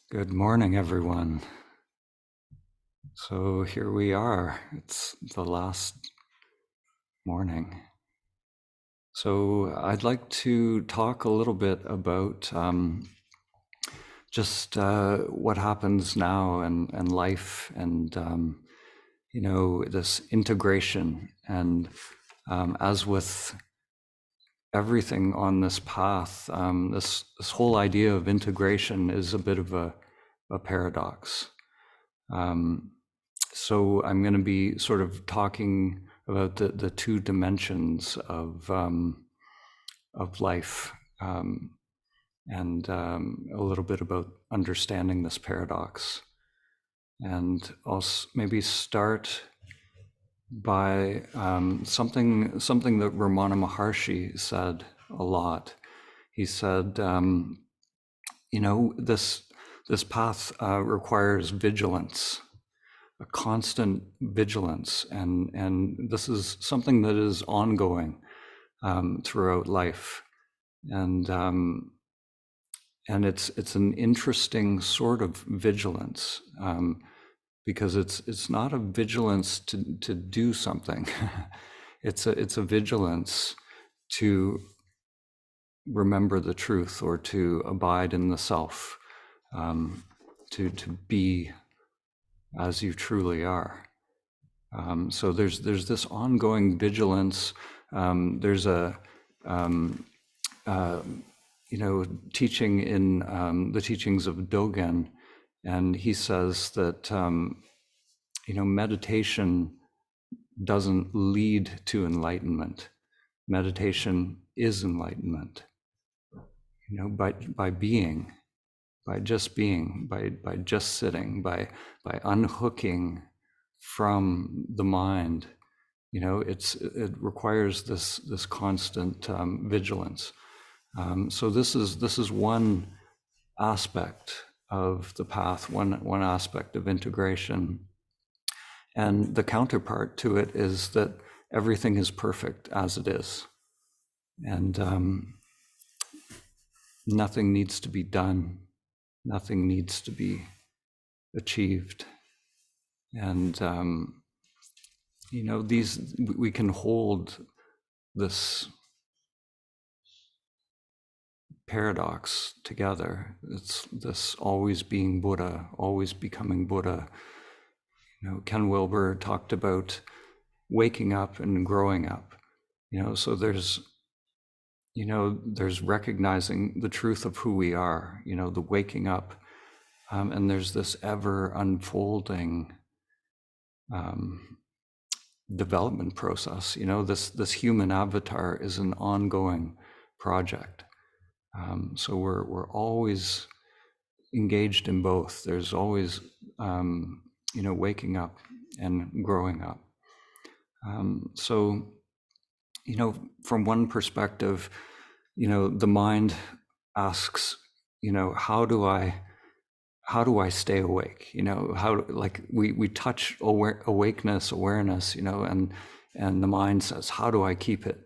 Good morning, everyone. So here we are. It's the last morning. So I'd like to talk a little bit about just what happens now and life and, this integration. And as with everything on this path, this whole idea of integration is a bit of a paradox. So I'm going to be sort of talking about the two dimensions of life, and a little bit about understanding this paradox. And I'll maybe start by something that Ramana Maharshi said a lot. He said, this path requires vigilance, a constant vigilance, and this is something that is ongoing throughout life, and it's an interesting sort of vigilance, because it's not a vigilance to do something. it's a vigilance to remember the truth, or to abide in the self, to be as you truly are. So there's this ongoing vigilance. There's a teaching in the teachings of Dogen, and he says that meditation doesn't lead to enlightenment. Meditation is enlightenment. By being, by just being, by just sitting, by unhooking from the mind. It requires this constant vigilance. So this is one aspect of the path, one aspect of integration, and the counterpart to it is that everything is perfect as it is, and nothing needs to be done, nothing needs to be achieved, and we can hold this paradox together. It's this always being Buddha, always becoming Buddha. Ken Wilber talked about waking up and growing up. So there's recognizing the truth of who we are. The waking up, and there's this ever unfolding development process. This human avatar is an ongoing project. So we're always engaged in both. There's always waking up and growing up. So from one perspective, the mind asks, how do I stay awake? We touch awakeness, awareness, and the mind says, how do I keep it?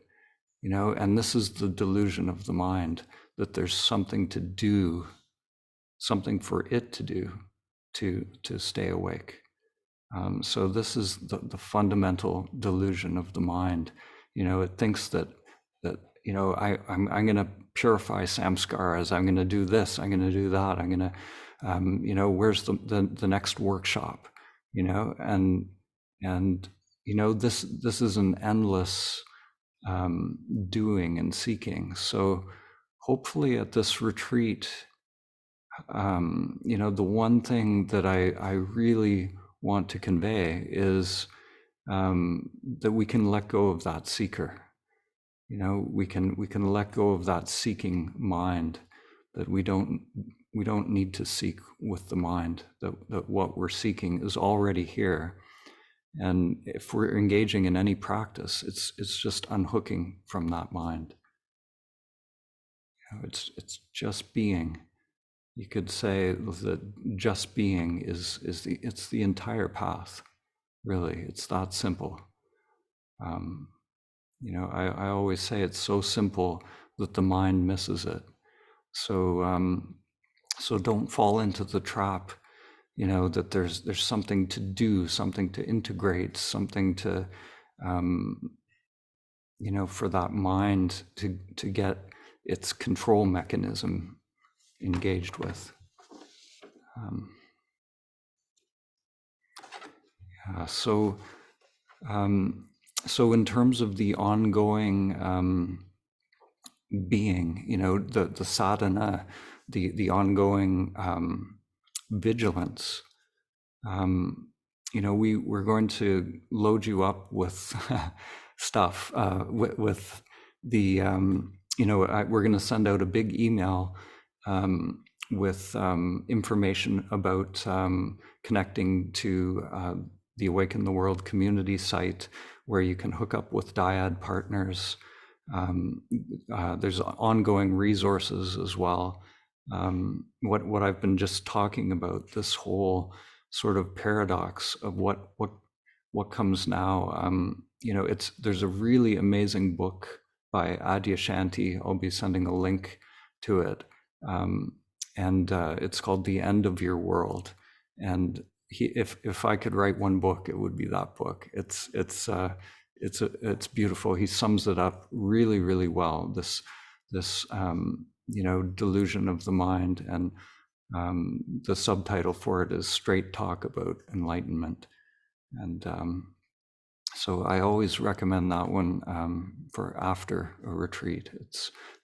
And this is the delusion of the mind, that there's something to do, something for it to do to stay awake. So this is the fundamental delusion of the mind. It thinks that I'm going to purify samskaras. I'm going to do this. I'm going to do that. I'm going to where's the next workshop? And this is an endless doing and seeking. So hopefully at this retreat, the one thing that I really want to convey is that we can let go of that seeker. We can let go of that seeking mind, that we don't need to seek with the mind, that what we're seeking is already here. And if we're engaging in any practice, it's just unhooking from that mind. It's just being. You could say that just being is the entire path. Really, it's that simple. I always say it's so simple that the mind misses it. So So don't fall into the trap, that there's something to do, something to integrate, something to, for that mind to get its control mechanism engaged with. So in terms of the ongoing being, the sadhana, the ongoing vigilance, we're going to load you up with stuff, with the, we're going to send out a big email with information about connecting to the Awaken the World community site, where you can hook up with dyad partners. There's ongoing resources as well. What I've been just talking about, this whole sort of paradox of what comes now. There's a really amazing book by Adyashanti. I'll be sending a link to it, and it's called The End of Your World. And if I could write one book, it would be that book. It's beautiful. He sums it up really, really well. This delusion of the mind, and the subtitle for it is Straight Talk About Enlightenment. And so I always recommend that one for after a retreat.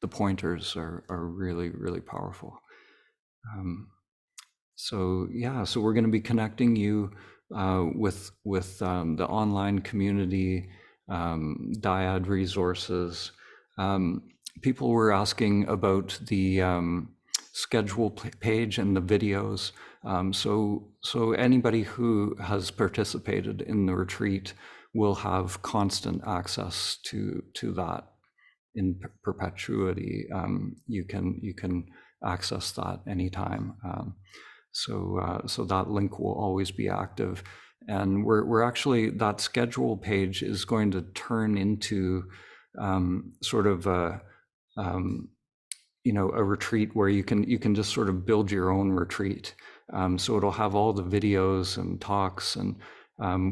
The pointers are really, really powerful. So we're going to be connecting you with the online community, dyad resources. People were asking about the schedule page and the videos. So anybody who has participated in the retreat will have constant access to that in perpetuity. You can access that anytime. So that link will always be active. And we're actually, that schedule page is going to turn into sort of a retreat where you can just sort of build your own retreat. So it'll have all the videos and talks, and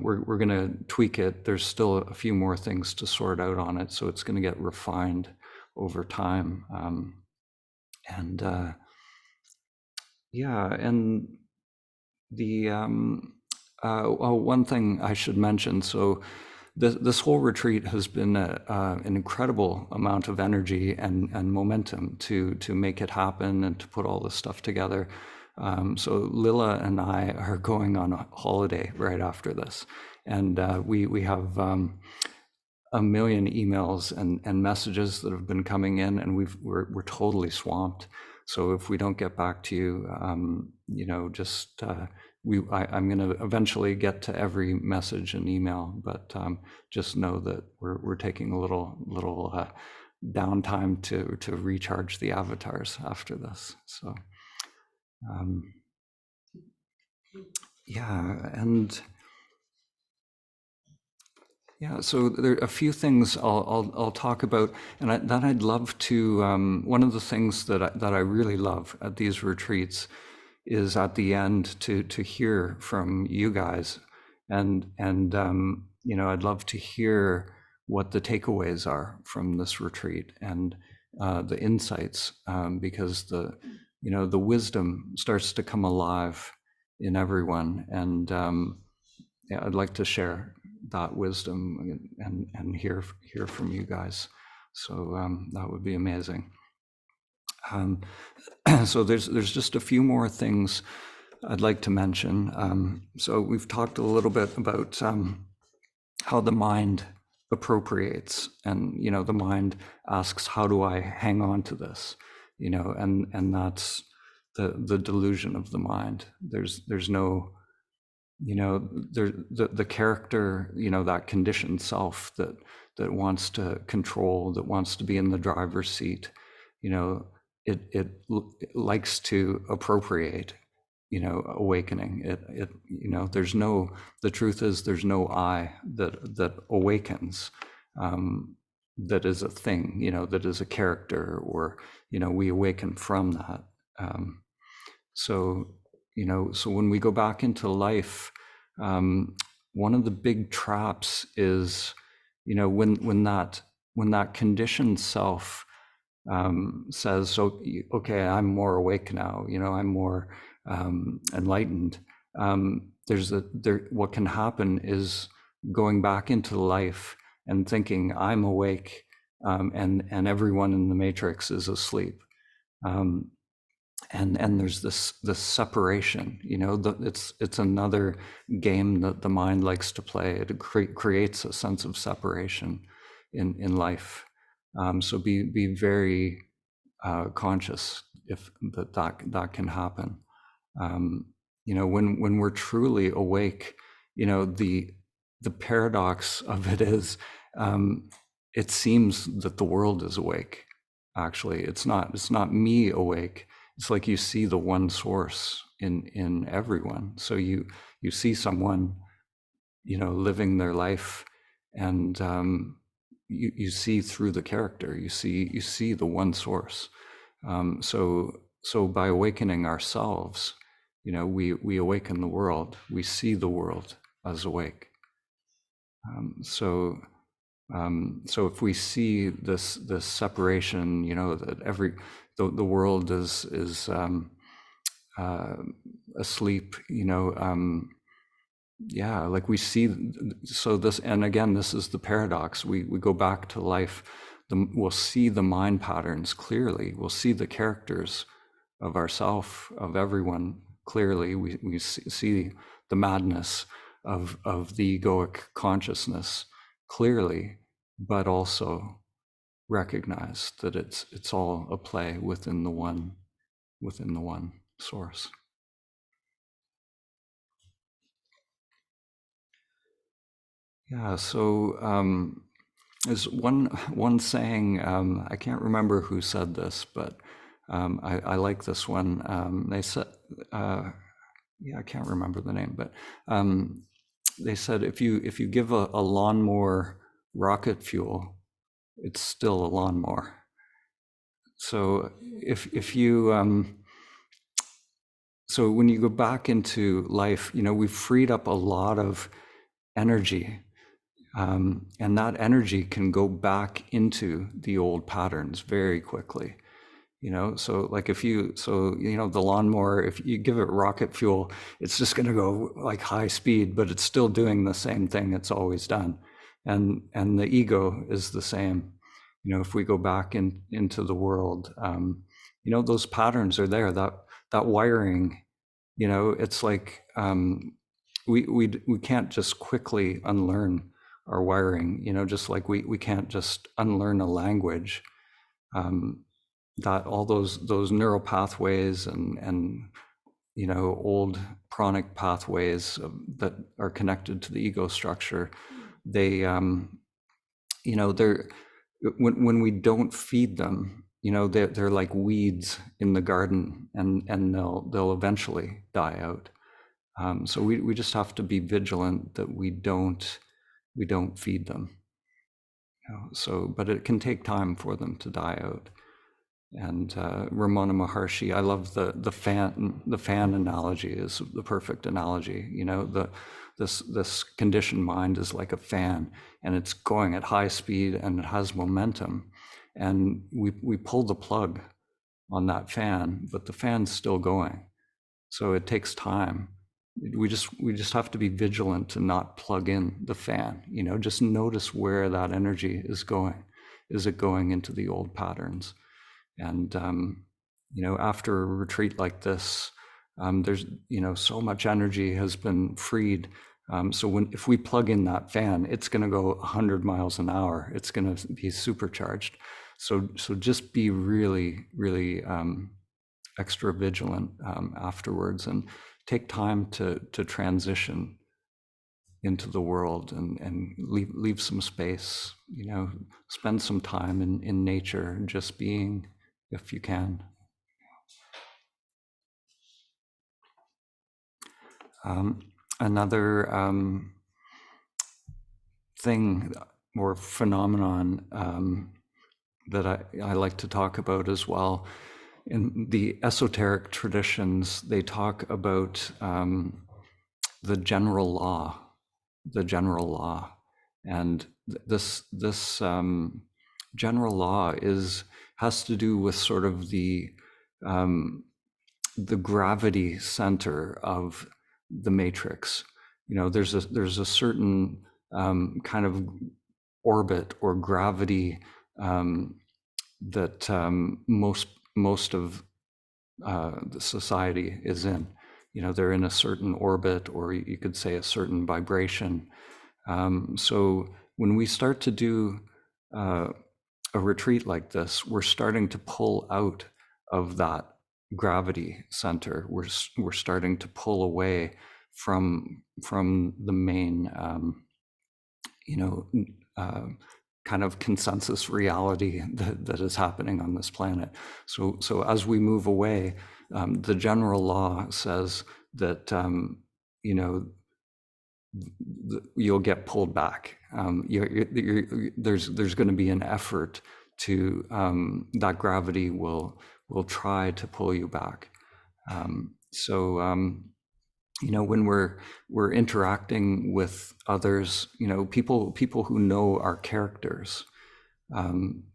we're going to tweak it. There's still a few more things to sort out on it, so it's going to get refined over time. And the one thing I should mention. So this whole retreat has been an incredible amount of energy and momentum to make it happen and to put all this stuff together. So Lila and I are going on a holiday right after this, and we have a million emails and messages that have been coming in, and we're totally swamped. So if we don't get back to you, just I'm going to eventually get to every message and email, but just know that we're taking a little downtime to recharge the avatars after this. So so there are a few things I'll talk about, and then I'd love to. One of the things that I really love at these retreats is at the end to hear from you guys, and I'd love to hear what the takeaways are from this retreat and the insights, because the wisdom starts to come alive in everyone, and I'd like to share that wisdom and hear from you guys. So that would be amazing. So there's just a few more things I'd like to mention. So we've talked a little bit about how the mind appropriates, and the mind asks, how do I hang on to this? And that's the delusion of the mind. There's no the character, that conditioned self that wants to control, that wants to be in the driver's seat, it likes to appropriate, awakening. The truth is there's no I that awakens, that is a thing, that is a character, or, we awaken from that. So, so when we go back into life, one of the big traps is, when that conditioned self says, "So, okay, I'm more awake now. I'm more enlightened." What can happen is going back into life and thinking I'm awake, and everyone in the matrix is asleep. And there's this separation. It's another game that the mind likes to play. It creates a sense of separation in life. So be very conscious if that can happen. When we're truly awake, the paradox of it is, it seems that the world is awake. Actually, it's not me awake. It's like you see the one source in everyone. So you see someone, living their life, and you see through the character. You see the one source. So by awakening ourselves, we awaken the world. We see the world as awake. So if we see this separation, that the world is asleep, like we see. So this, and again, this is the paradox. We go back to life. We'll see the mind patterns clearly. We'll see the characters of ourself, of everyone clearly. We see the madness of the egoic consciousness clearly, but also recognize that it's all a play within the one source. Yeah. So there's one saying. I can't remember who said this, but I like this one. They said, I can't remember the name, but they said if you give a lawnmower rocket fuel, it's still a lawnmower. So if you so when you go back into life, we've freed up a lot of energy, and that energy can go back into the old patterns very quickly. So like the lawnmower, if you give it rocket fuel, it's just going to go like high speed, but it's still doing the same thing it's always done. And the ego is the same. If we go back into the world, those patterns are there. That wiring, it's like we can't just quickly unlearn our wiring. Just like we can't just unlearn a language. That all those neural pathways and old pranic pathways that are connected to the ego structure, they they're when we don't feed them, they're like weeds in the garden, and they'll eventually die out. So we just have to be vigilant that we don't feed them. But it can take time for them to die out. And Ramana Maharshi, I love the fan analogy is the perfect analogy. This conditioned mind is like a fan, and it's going at high speed and it has momentum, and we pull the plug on that fan, but the fan's still going. So it takes time. We just have to be vigilant to not plug in the fan. Just notice where that energy is going. Is it going into the old patterns? And after a retreat like this, there's so much energy has been freed. So if we plug in that fan, it's going to go 100 miles an hour. It's going to be supercharged. So just be really, really extra vigilant afterwards, and take time to transition into the world, and leave some space. Spend some time in nature, just being, if you can. Another thing or phenomenon that I like to talk about as well in the esoteric traditions, they talk about the general law, and this general law has to do with sort of the gravity center of the matrix. You know, there's a certain kind of orbit or gravity that most of the society is in. You know, they're in a certain orbit, or you could say a certain vibration. So when we start to do a retreat like this, we're starting to pull out of that gravity center. We're starting to pull away from the main, kind of consensus reality that is happening on this planet. So as we move away, the general law says that you'll get pulled back. There's going to be an effort to that gravity will try to pull you back. When we're interacting with others, people who know our characters,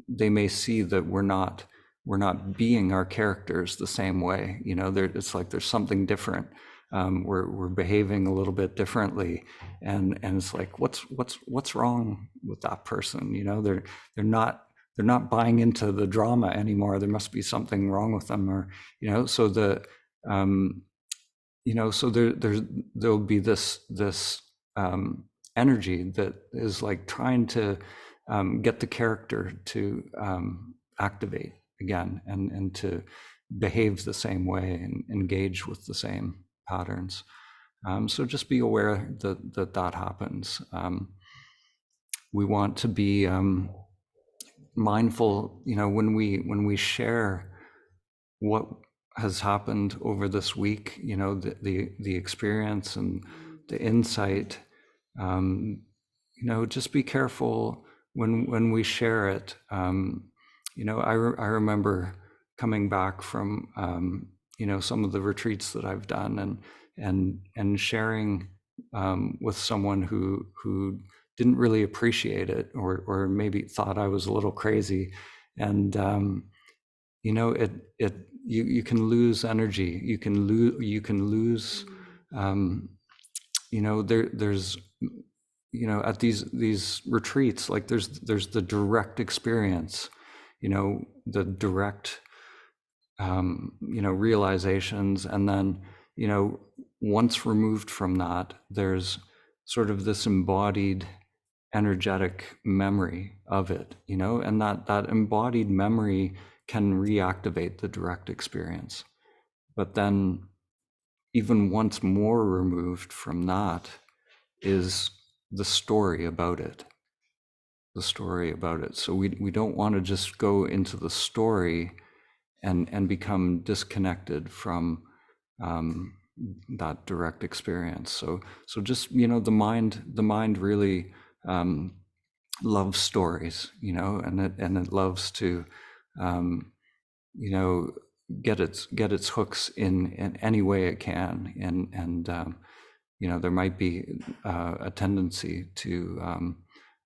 they may see that we're not being our characters the same way. It's like there's something different. We're behaving a little bit differently, and it's like what's wrong with that person? They're not buying into the drama anymore. There must be something wrong with them, or so there'll be this energy that is like trying to get the character to activate again and to behave the same way and engage with the same patterns. So just be aware that happens. We want to be mindful, when we share what has happened over this week, the experience and the insight. Just be careful when we share it. I remember coming back from some of the retreats that I've done and sharing with someone who didn't really appreciate it, or maybe thought I was a little crazy, and you can lose energy. You can lose. There's at these retreats, like there's the direct experience, the direct realizations, and then once removed from that, there's sort of this embodied energetic memory of it, and that embodied memory can reactivate the direct experience. But then even once more removed from that is the story about it. So we don't want to just go into the story and become disconnected from that direct experience. So just, the mind really loves stories, and it loves to get its hooks in any way it can, and there might be a tendency to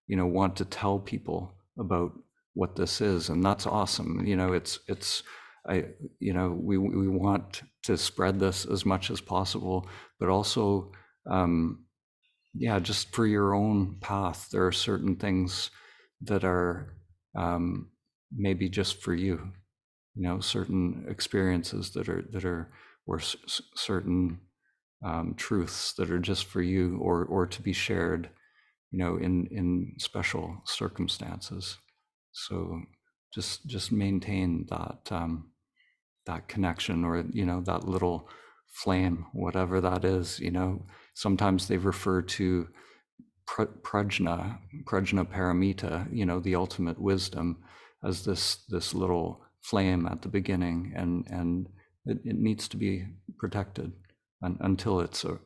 want to tell people about what this is, and that's awesome. We want to spread this as much as possible, but also just for your own path, there are certain things that are maybe just for you, certain experiences that are or certain truths that are just for you, or to be shared, in special circumstances. So just maintain that connection, or that little flame, whatever that is. Sometimes they refer to prajna paramita, the ultimate wisdom, as this little flame at the beginning, and it needs to be protected until it's a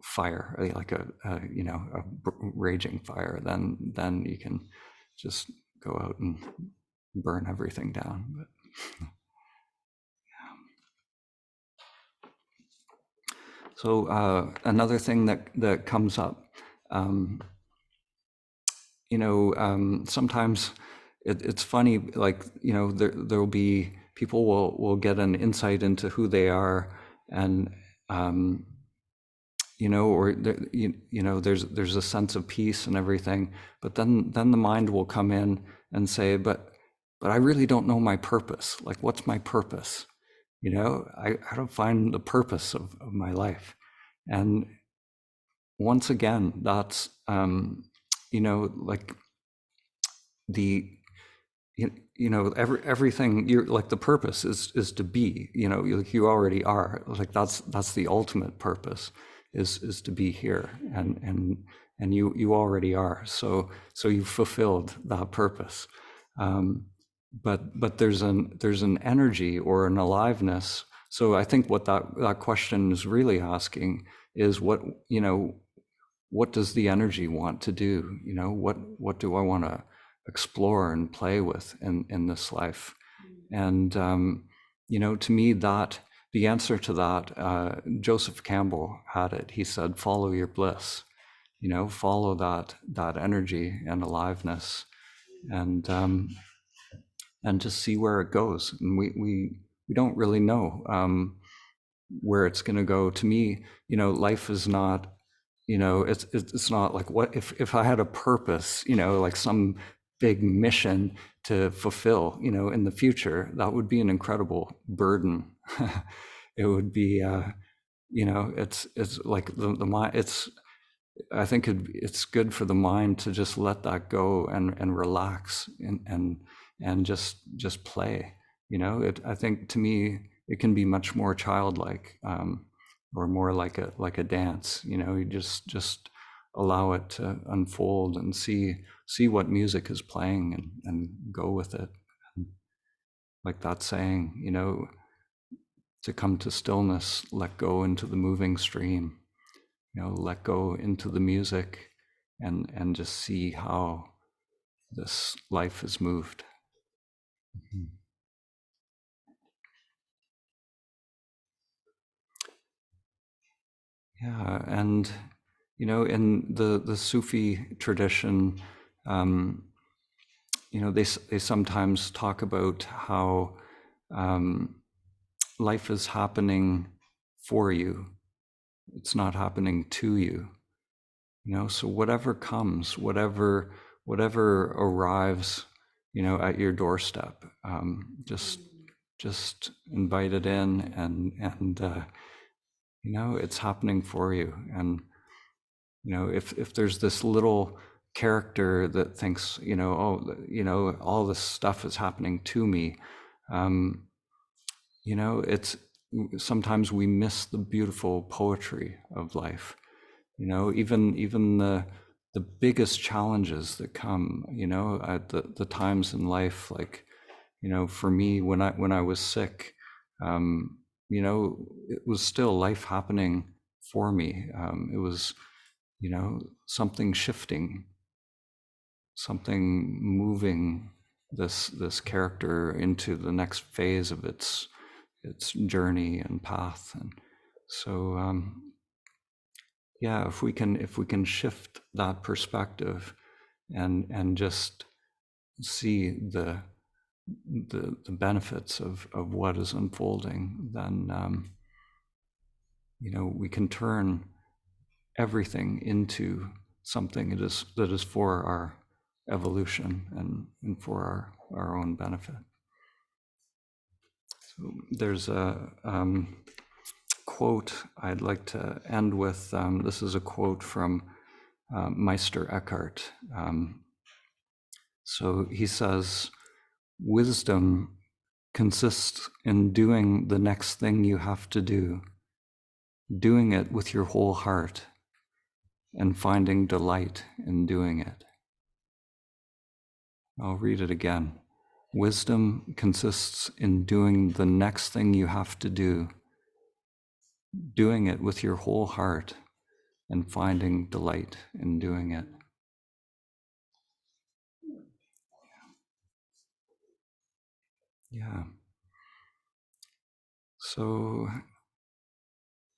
fire, like a raging fire. Then you can just go out and burn everything down. But So another thing that comes up, um, sometimes it's funny, like, there'll be people will get an insight into who they are, and um, or there's a sense of peace and everything, but then the mind will come in and say, but I really don't know my purpose. Like, what's my purpose? I don't find the purpose of my life. And once again, that's like the everything, you're like, the purpose is to be, you already are, like, that's the ultimate purpose, is to be here, and you already are, so you've fulfilled that purpose. But there's an energy or an aliveness. So I think what that question is really asking is, what does the energy want to do? What do I want to explore and play with in this life? And to me, that the answer to that, Joseph Campbell had it. He said, "Follow your bliss." Follow that energy and aliveness, and just see where it goes. And we don't really know where it's going to go. To me, life is not, it's not like, what if I had a purpose, like some big mission to fulfill, in the future. That would be an incredible burden. It would be, it's like the mind. I think it's good for the mind to just let that go and relax, and just play. I think, to me, it can be much more childlike, or more like a dance. You just allow it to unfold and see what music is playing, and go with it. And like that saying, to come to stillness, let go into the moving stream. Let go into the music, and just see how this life is moved. Mhm. Yeah, and in the Sufi tradition, um, they sometimes talk about how um, life is happening for you. It's not happening to you. So whatever comes, whatever arrives, at your doorstep, just invite it in, and it's happening for you. And if there's this little character that thinks, oh, all this stuff is happening to me, um, it's sometimes we miss the beautiful poetry of life. Even the biggest challenges that come, at the times in life, like, for me, when I was sick, um, it was still life happening for me. It was, something shifting, something moving this character into the next phase of its journey and path. And so, yeah, if we can shift that perspective, and just see the benefits of what is unfolding, then we can turn everything into something that is for our evolution, and for our own benefit. So there's a quote I'd like to end with. This is a quote from Meister Eckhart. So he says, "Wisdom consists in doing the next thing you have to do, doing it with your whole heart, and finding delight in doing it." I'll read it again. Wisdom consists in doing the next thing you have to do, doing it with your whole heart, and finding delight in doing it. Yeah. So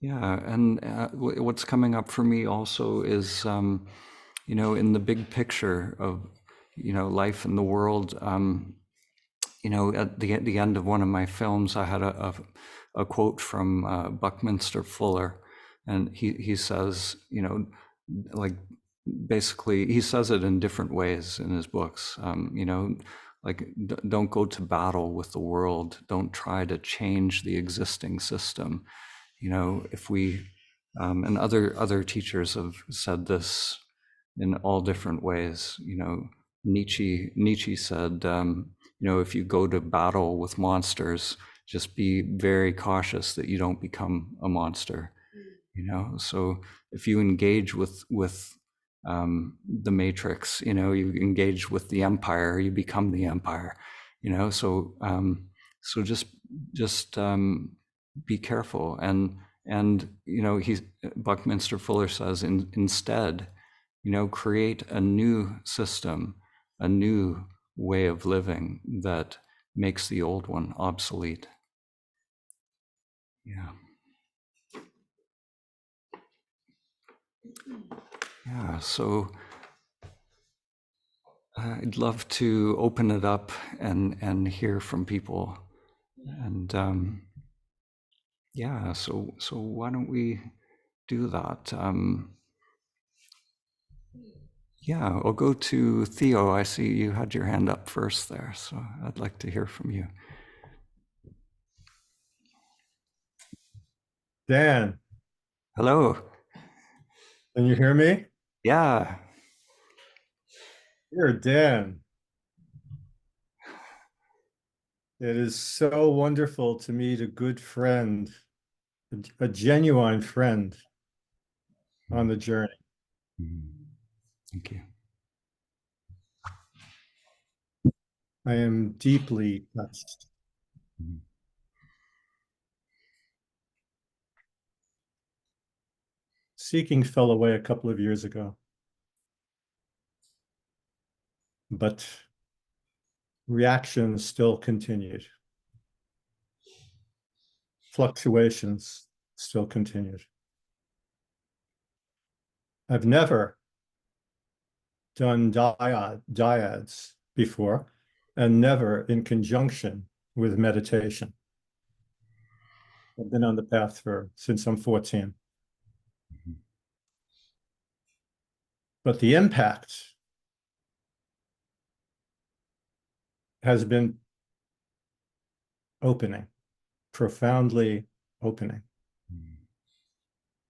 Yeah, and what's coming up for me also is, in the big picture of, life in the world. At the end of one of my films, I had a quote from Buckminster Fuller, and he says, like basically he says it in different ways in his books. Like don't go to battle with the world. Don't try to change the existing system. If we and other teachers have said this in all different ways. Nietzsche said, if you go to battle with monsters, just be very cautious that you don't become a monster. So if you engage with the matrix, you engage with the empire, you become the empire. So just be careful. And he Buckminster Fuller says, instead, create a new system, a new way of living that makes the old one obsolete. Yeah. Yeah. So I'd love to open it up and hear from people. And yeah, so why don't we do that? Yeah, I'll go to Theo. I see you had your hand up first there, so I'd like to hear from you. Dan, Hello. can you hear me? Yeah. Here, Dan. It is so wonderful to meet a good friend, a genuine friend on the journey. Thank you. I am deeply touched. Seeking fell away a couple of years ago, but reactions still continued. Fluctuations still continued. I've never done dyads before, and never in conjunction with meditation. I've been on the path since I'm 14. But the impact has been opening, profoundly opening.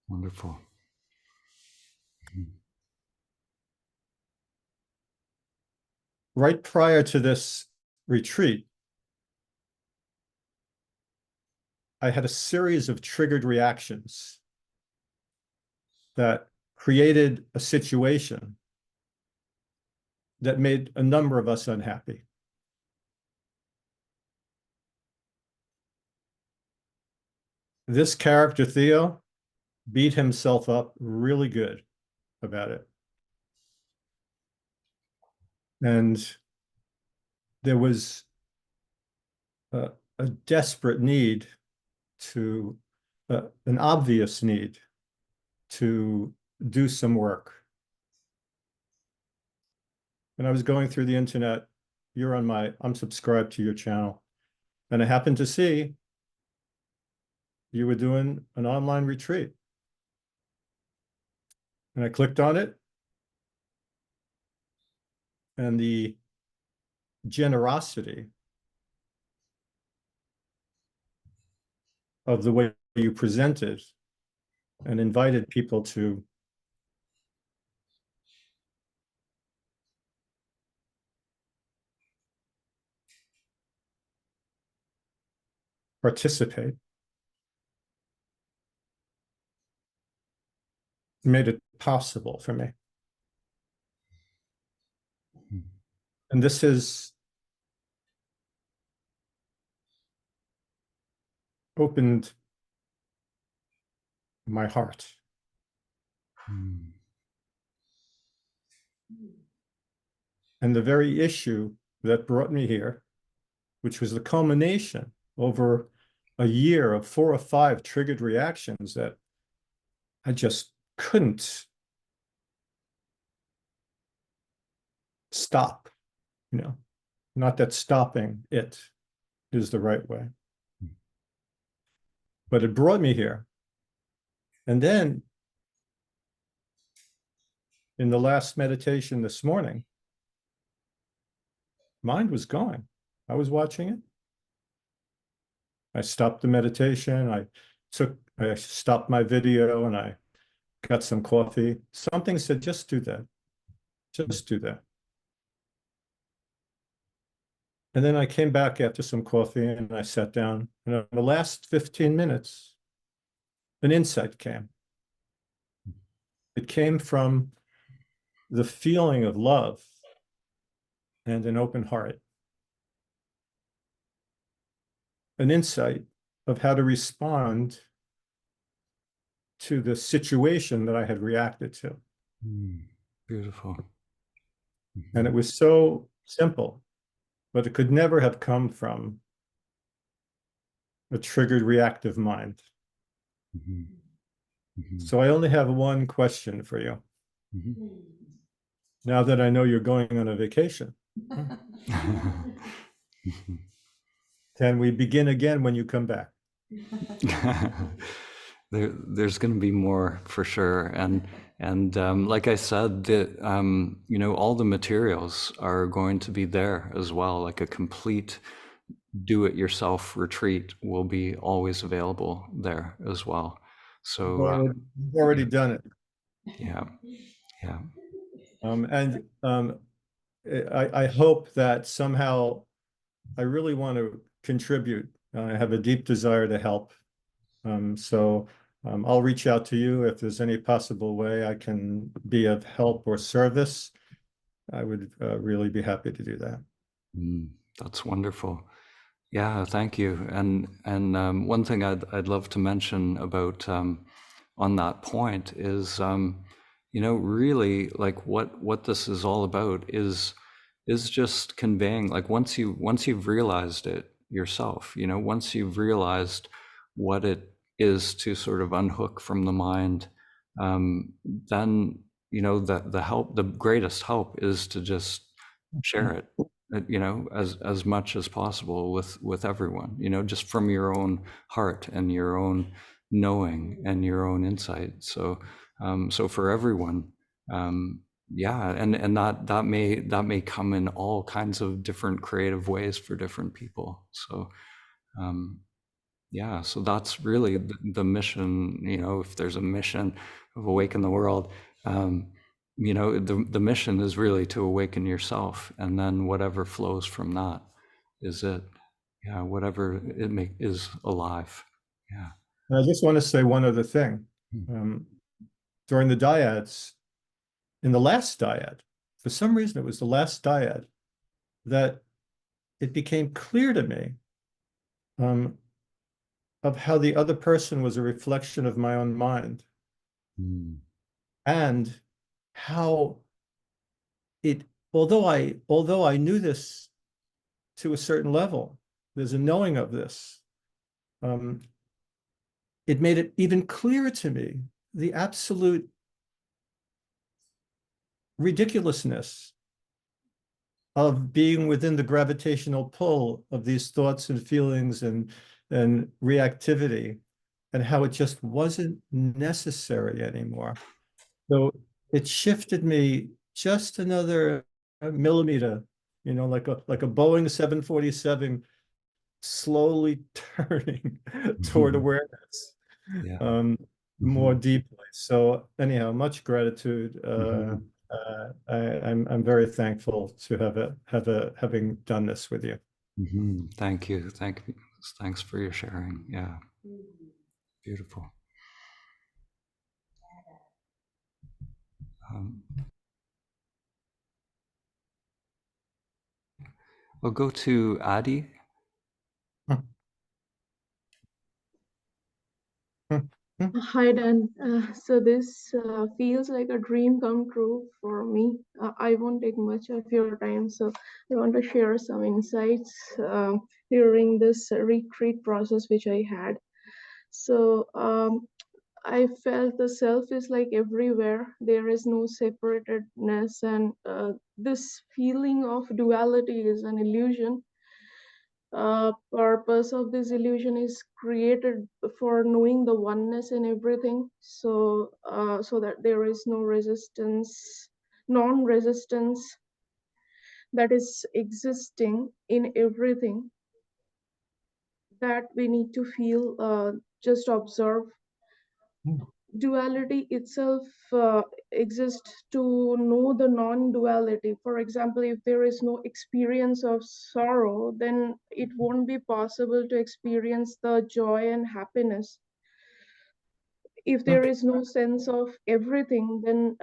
Wonderful. Right prior to this retreat, I had a series of triggered reactions that created a situation that made a number of us unhappy. This character, Theo, beat himself up really good about it. And there was a desperate need an obvious need to do some work. When I was going through the internet, I'm subscribed to your channel, and I happened to see you were doing an online retreat. And I clicked on it, and the generosity of the way you presented and invited people to participate made it possible for me. And this has opened my heart. And the very issue that brought me here, which was the culmination over a year of 4 or 5 triggered reactions that I just couldn't stop, not that stopping it is the right way. But it brought me here. And then in the last meditation this morning, mind was going. I was watching it. I stopped the meditation. I stopped my video and I got some coffee. Something said, just do that. Just do that. And then I came back after some coffee and I sat down. And in the last 15 minutes, an insight came. It came from the feeling of love and an open heart. An insight of how to respond to the situation that I had reacted to. Beautiful. And it was so simple, but it could never have come from a triggered reactive mind. So I only have one question for you. Now that I know you're going on a vacation, can we begin again when you come back? There's going to be more for sure, and like I said, all the materials are going to be there as well. Like a complete do-it-yourself retreat will be always available there as well. So You've already done it. Yeah. I hope that somehow I really want to contribute. I have a deep desire to help. I'll reach out to you if there's any possible way I can be of help or service. I would really be happy to do that. That's wonderful. Yeah, thank you. And one thing I'd love to mention about on that point is really like what this is all about is just conveying, like once you've realized it yourself, once you've realized what it is to sort of unhook from the mind, then the greatest help is to just share it, as much as possible with everyone, just from your own heart and your own knowing and your own insight. So for everyone, yeah, and that may come in all kinds of different creative ways for different people. So yeah, so that's really the mission. If there's a mission of awaken the world, the mission is really to awaken yourself, and then whatever flows from that is it. Yeah, whatever is alive. Yeah. And I just want to say one other thing. During the dyads, in the last dyad, for some reason it was the last dyad, that it became clear to me of how the other person was a reflection of my own mind. And how although I knew this to a certain level, there's a knowing of this, it made it even clearer to me the absolute ridiculousness of being within the gravitational pull of these thoughts and feelings and reactivity, and how it just wasn't necessary anymore. So it shifted me just another millimeter, like a Boeing 747 slowly turning toward awareness, more deeply. So anyhow, much gratitude. I'm very thankful to having done this with you. Thank you. Thanks for your sharing. Yeah. Beautiful. We'll go to Adi. Hi, Dan. So this feels like a dream come true for me. I won't take much of your time, so I want to share some insights during this retreat process which I had. So I felt the self is like everywhere. There is no separatedness, and this feeling of duality is an illusion. Purpose of this illusion is created for knowing the oneness in everything, so that there is no resistance, non-resistance that is existing in everything, that we need to feel, just observe. Duality itself exists to know the non-duality. For example, if there is no experience of sorrow, then it won't be possible to experience the joy and happiness. If there Okay. is no sense of everything, then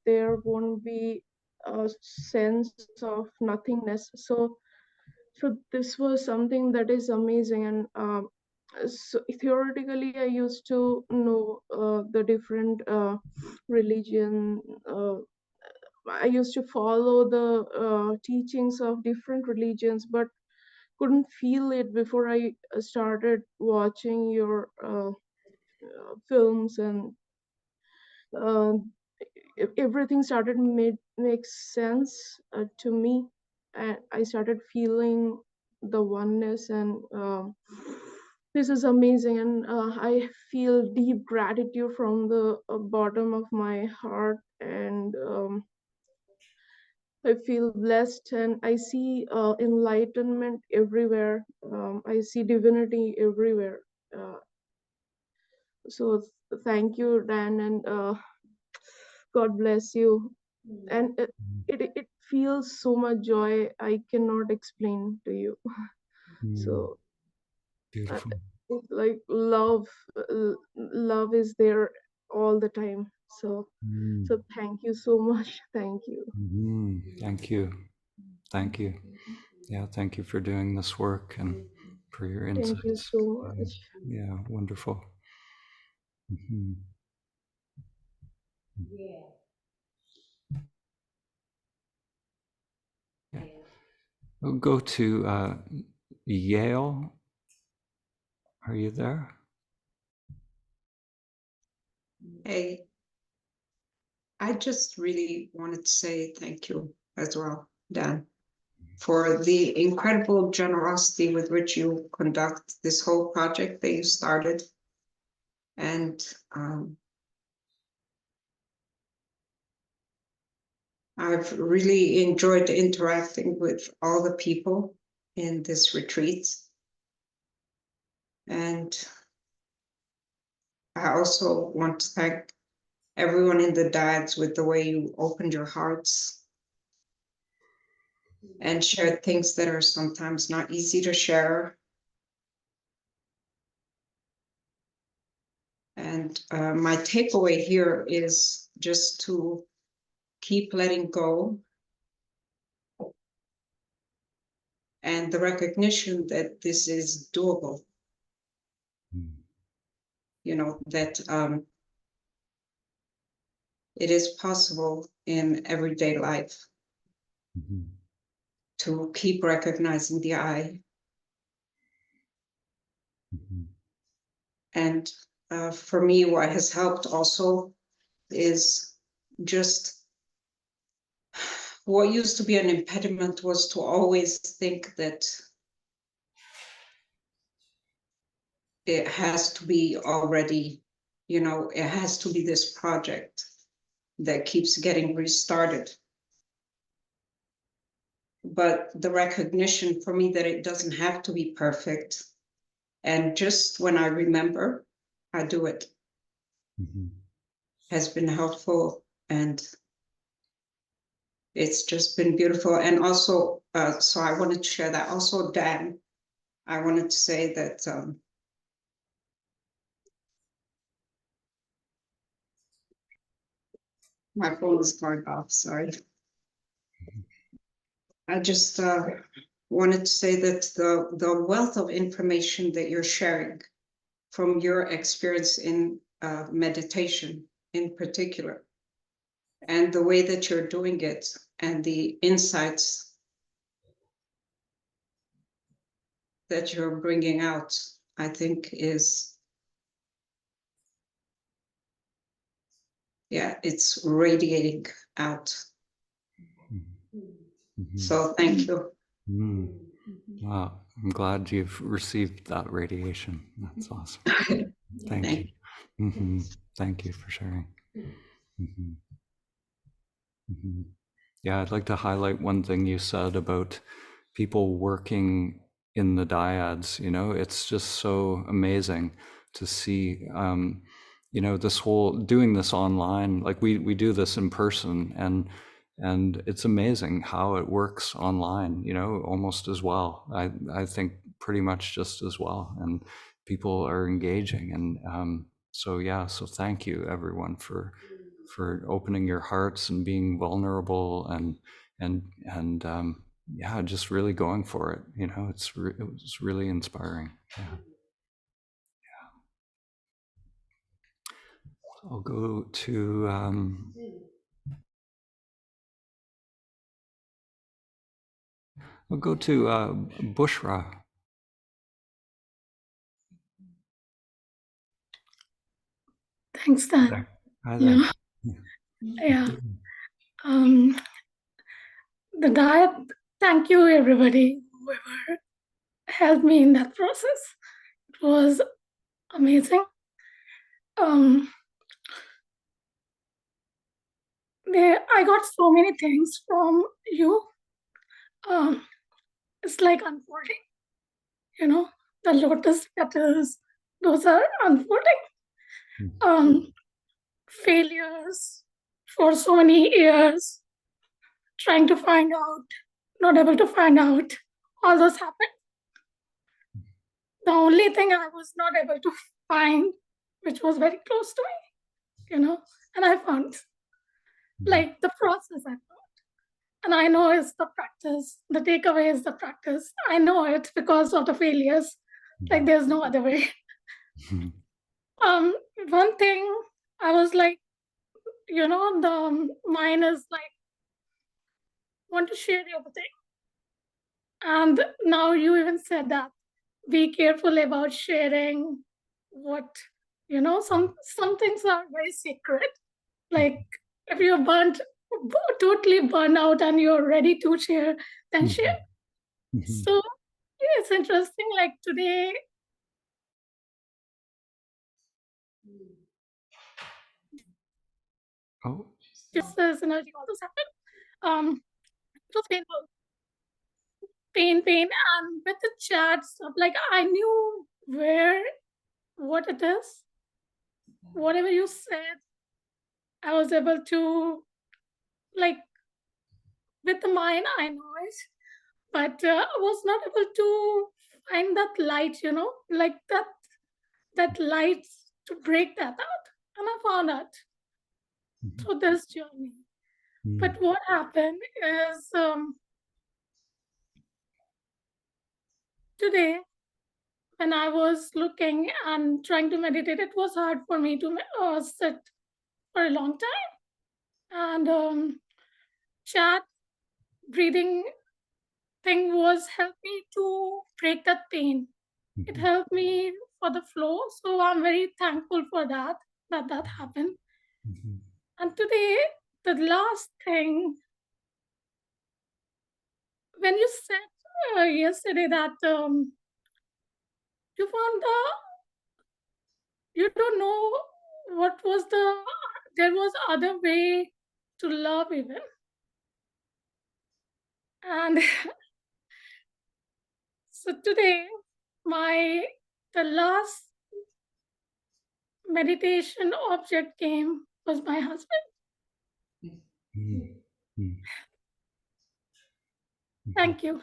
there won't be a sense of nothingness. So this was something that is amazing. And so theoretically, I used to know the different religion. I used to follow the teachings of different religions, but couldn't feel it before I started watching your films, and uh, everything started make sense to me, and I started feeling the oneness. And this is amazing, and I feel deep gratitude from the bottom of my heart. And I feel blessed, and I see enlightenment everywhere. I see divinity everywhere. uh, so thank you, Dan, and God bless you. And it feels so much joy I cannot explain to you. So Beautiful. it's like love is there all the time. So thank you so much. Thank you. Thank you. Thank you. Yeah, thank you for doing this work and for your Thank you insights. so much. Yeah, wonderful. Mhm. Yeah. We'll go to Yale. Are you there? Hey, I just really wanted to say thank you as well, Dan, for the incredible generosity with which you conduct this whole project that you started. And I've really enjoyed interacting with all the people in this retreat. And I also want to thank everyone in the Dyads with the way you opened your hearts and shared things that are sometimes not easy to share. And my takeaway here is just to keep letting go, and the recognition that this is doable, you know, that it is possible in everyday life to keep recognizing the I. And for me, what has helped also is just what used to be an impediment was to always think that it has to be already, you know, it has to be this project that keeps getting restarted. But the recognition for me that it doesn't have to be perfect. And just when I remember, I do it, has been helpful. And it's just been beautiful. And also, so I wanted to share that. Also, Dan, I wanted to say that my phone is going off, sorry. I just wanted to say that the wealth of information that you're sharing from your experience in meditation in particular, and the way that you're doing it, and the insights that you're bringing out, I think is yeah, it's radiating out. Mhm. So thank you. Mm. Wow, I'm glad you've received that radiation. That's awesome. Thank Thank you. Thank you for sharing. Mhm. Mhm. Yeah, I'd like to highlight one thing you said about people working in the dyads. You know, it's just so amazing to see. You know, this whole doing this online, like we do this in person, and it's amazing how it works online. You know, almost as well. I think pretty much just as well, and people are engaging, and so yeah. So thank you everyone for opening your hearts and being vulnerable and yeah, just really going for it. You know, it was really inspiring. Yeah. I'll go to Bushra. Thanks, Dan. Hi You there. know, yeah. The diet, thank you, everybody, whoever helped me in that process. It was amazing. I got so many things from you. It's like unfolding, you know, the lotus petals, those are unfolding. Failures for so many years, trying to find out, not able to find out, all those happened. The only thing I was not able to find, which was very close to me, you know, and I found like the process I found. And I know it's the practice. The takeaway is the practice. I know it because of the failures. Like there's no other way. One thing I was like, you know, the mine is like, want to share everything. And now you even said that be careful about sharing what, you know, some things are very secret. Like if you're totally burned out and you're ready to share, then share. So it's interesting, like today. Oh. Just this energy, all this happened. It was painful. Pain, and with the chat stuff, like I knew what it is. Whatever you said, I was able to, like, with the mind, I know it, but I was not able to find that light, you know, like that light to break that out. And I found out through this journey. But what happened is today, when I was looking and trying to meditate, it was hard for me to sit for a long time. And chat breathing thing was helped me to break that pain. It helped me for the flow. So I'm very thankful for that happened. And today, the last thing, when you said yesterday that you found you don't know what was there was other way to love even. And so today, the last meditation object was my husband. Thank you.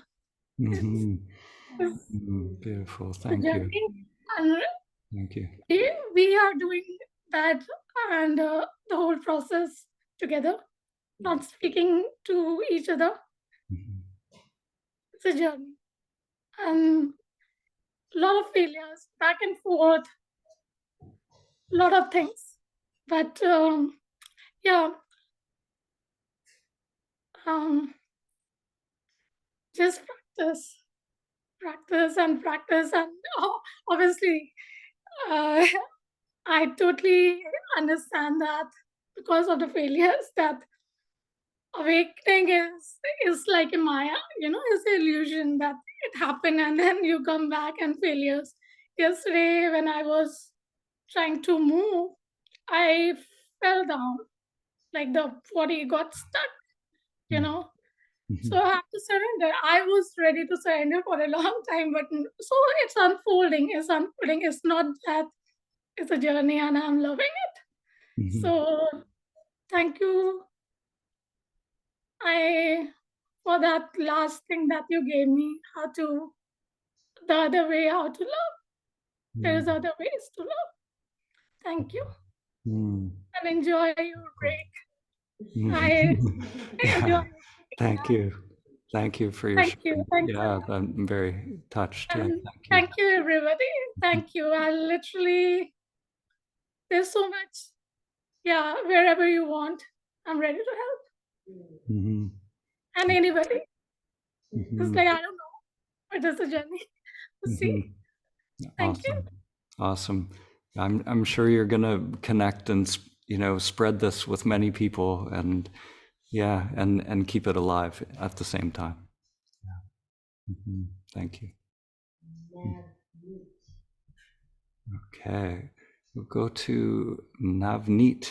Beautiful. The Thank you. journey. And Thank you. we are doing that and the whole process together, not speaking to each other. It's a journey. And a lot of failures, back and forth, a lot of things. But yeah, just practice and practice. And obviously, I totally understand that. because of the failures, that awakening is like a Maya, it's an illusion that it happened and then you come back and failures. Yesterday, when I was trying to move, I fell down, like the body got stuck, you know. So I have to surrender. I was ready to surrender for a long time, but so it's unfolding. It's unfolding. It's not that. It's a journey, and I'm loving it. Mhm. So thank you, for that last thing that you gave me. The other way how to love. There is other ways to love. Thank you, Mm. and enjoy your break. Mm. I enjoy. Yeah. Thank you. Thank you for your Thank you. sharing. Thank Yeah, you. I'm very touched. Yeah, And thank you. thank you, everybody. Thank you. I literally, there's so much. Yeah, wherever you want, I'm ready to help. Hmm. And anybody. It's Hmm. like, I don't know, but it's a journey to see. Thank you. Awesome. I'm sure you're gonna connect and spread this with many people, and yeah, and keep it alive at the same time. Yeah. Thank you. Okay, we'll go to Navneet.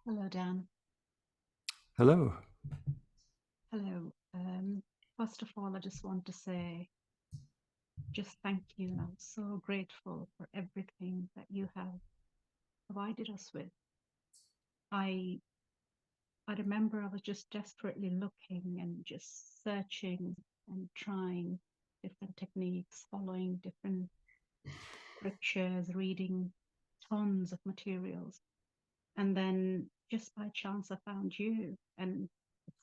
Hello, Dan. Hello. Hello. First of all, I just want to say just thank you. And I'm so grateful for everything that you have provided us with. I remember I was just desperately looking and just searching and trying different techniques, following different scriptures, reading tons of materials. And then just by chance, I found you. And it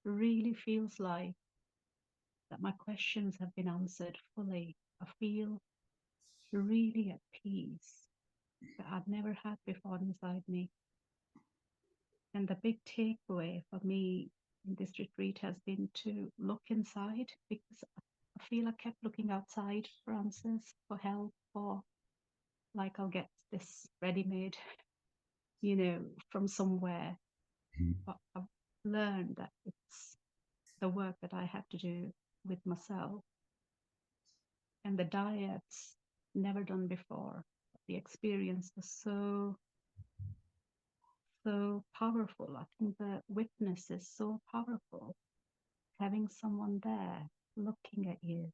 really feels like that my questions have been answered fully. I feel really at peace that I've never had before inside me. And the big takeaway for me in this retreat has been to look inside, because I feel I kept looking outside for answers, for help, or like I'll get this ready-made, from somewhere. But I've learned that it's the work that I have to do with myself. And the diets, never done before. The experience was so powerful. I think the witness is so powerful. Having someone there looking at you,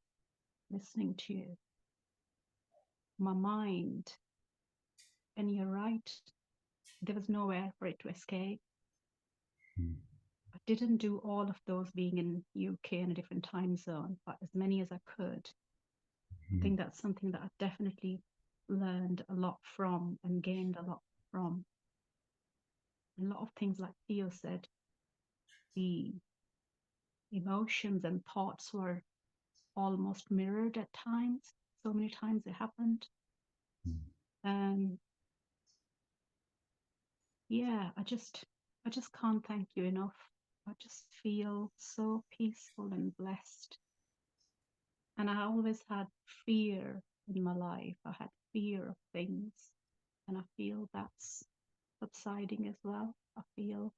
listening to you. My mind, and you're right, there was nowhere for it to escape. I didn't do all of those being in UK in a different time zone, but as many as I could. I think that's something that I definitely learned a lot from and gained a lot from. A lot of things, like Theo said, the emotions and thoughts were almost mirrored at times. So many times it happened. Yeah, I just can't thank you enough. I just feel so peaceful and blessed. And I always had fear in my life. I had fear of things, and I feel that's subsiding as well. I feel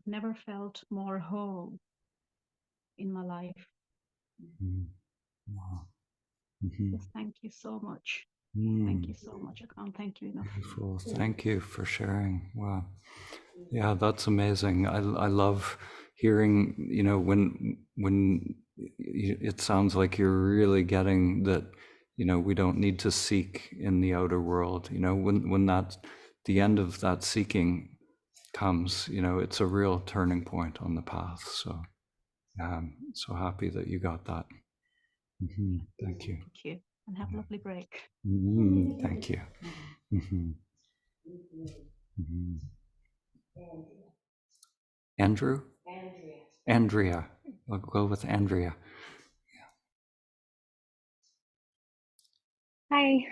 never felt more whole in my life. Wow. Just thank you so much. Thank you so much. I can't thank you enough. Beautiful. Thank you for sharing. Wow. Yeah, that's amazing. I love hearing, when it sounds like you're really getting that, we don't need to seek in the outer world. When the end of that seeking comes, it's a real turning point on the path. So I'm so happy that you got that. Thank you. Thank you. And have a lovely break. Thank you. Andrew? Andrea. We'll go with Andrea. Hi.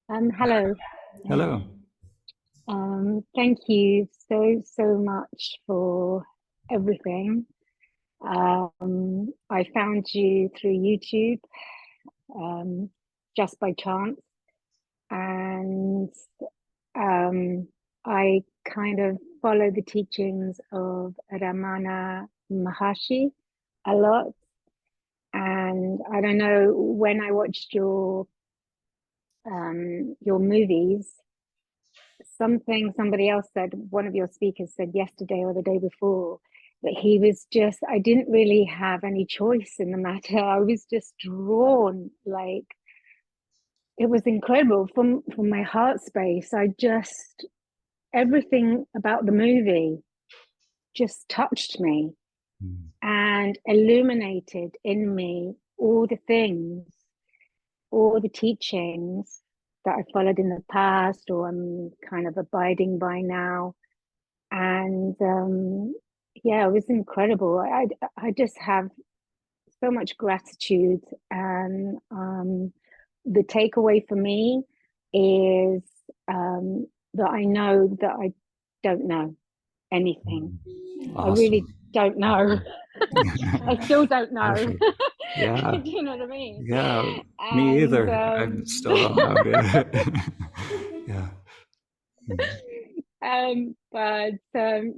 Hello. Hello. Thank you so much for everything. I found you through YouTube, just by chance. And I kind of follow the teachings of Ramana Maharshi a lot. And I don't know, when I watched your movies, somebody else said, one of your speakers said yesterday or the day before, that he was just, I didn't really have any choice in the matter. I was just drawn, like, it was incredible from my heart space. Everything about the movie just touched me and illuminated in me all the things, all the teachings that I followed in the past or I'm kind of abiding by now. And yeah, it was incredible. I just have so much gratitude. And the takeaway for me is that I know that I don't know anything. I really don't know. I still don't know. Perfect. Yeah. Do you know what I mean? Yeah, me either. I still don't know. Yeah. But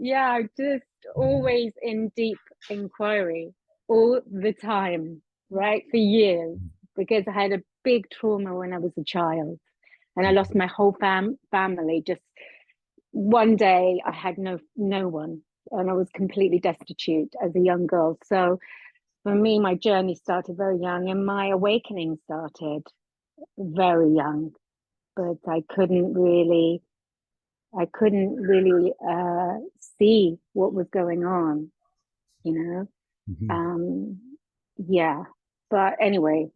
yeah, just always in deep inquiry all the time, right? For years, because I had a big trauma when I was a child and I lost my whole family. Just one day I had no one and I was completely destitute as a young girl. So for me, my journey started very young and my awakening started very young, but I couldn't really see what was going on, you know. Yeah, but anyway,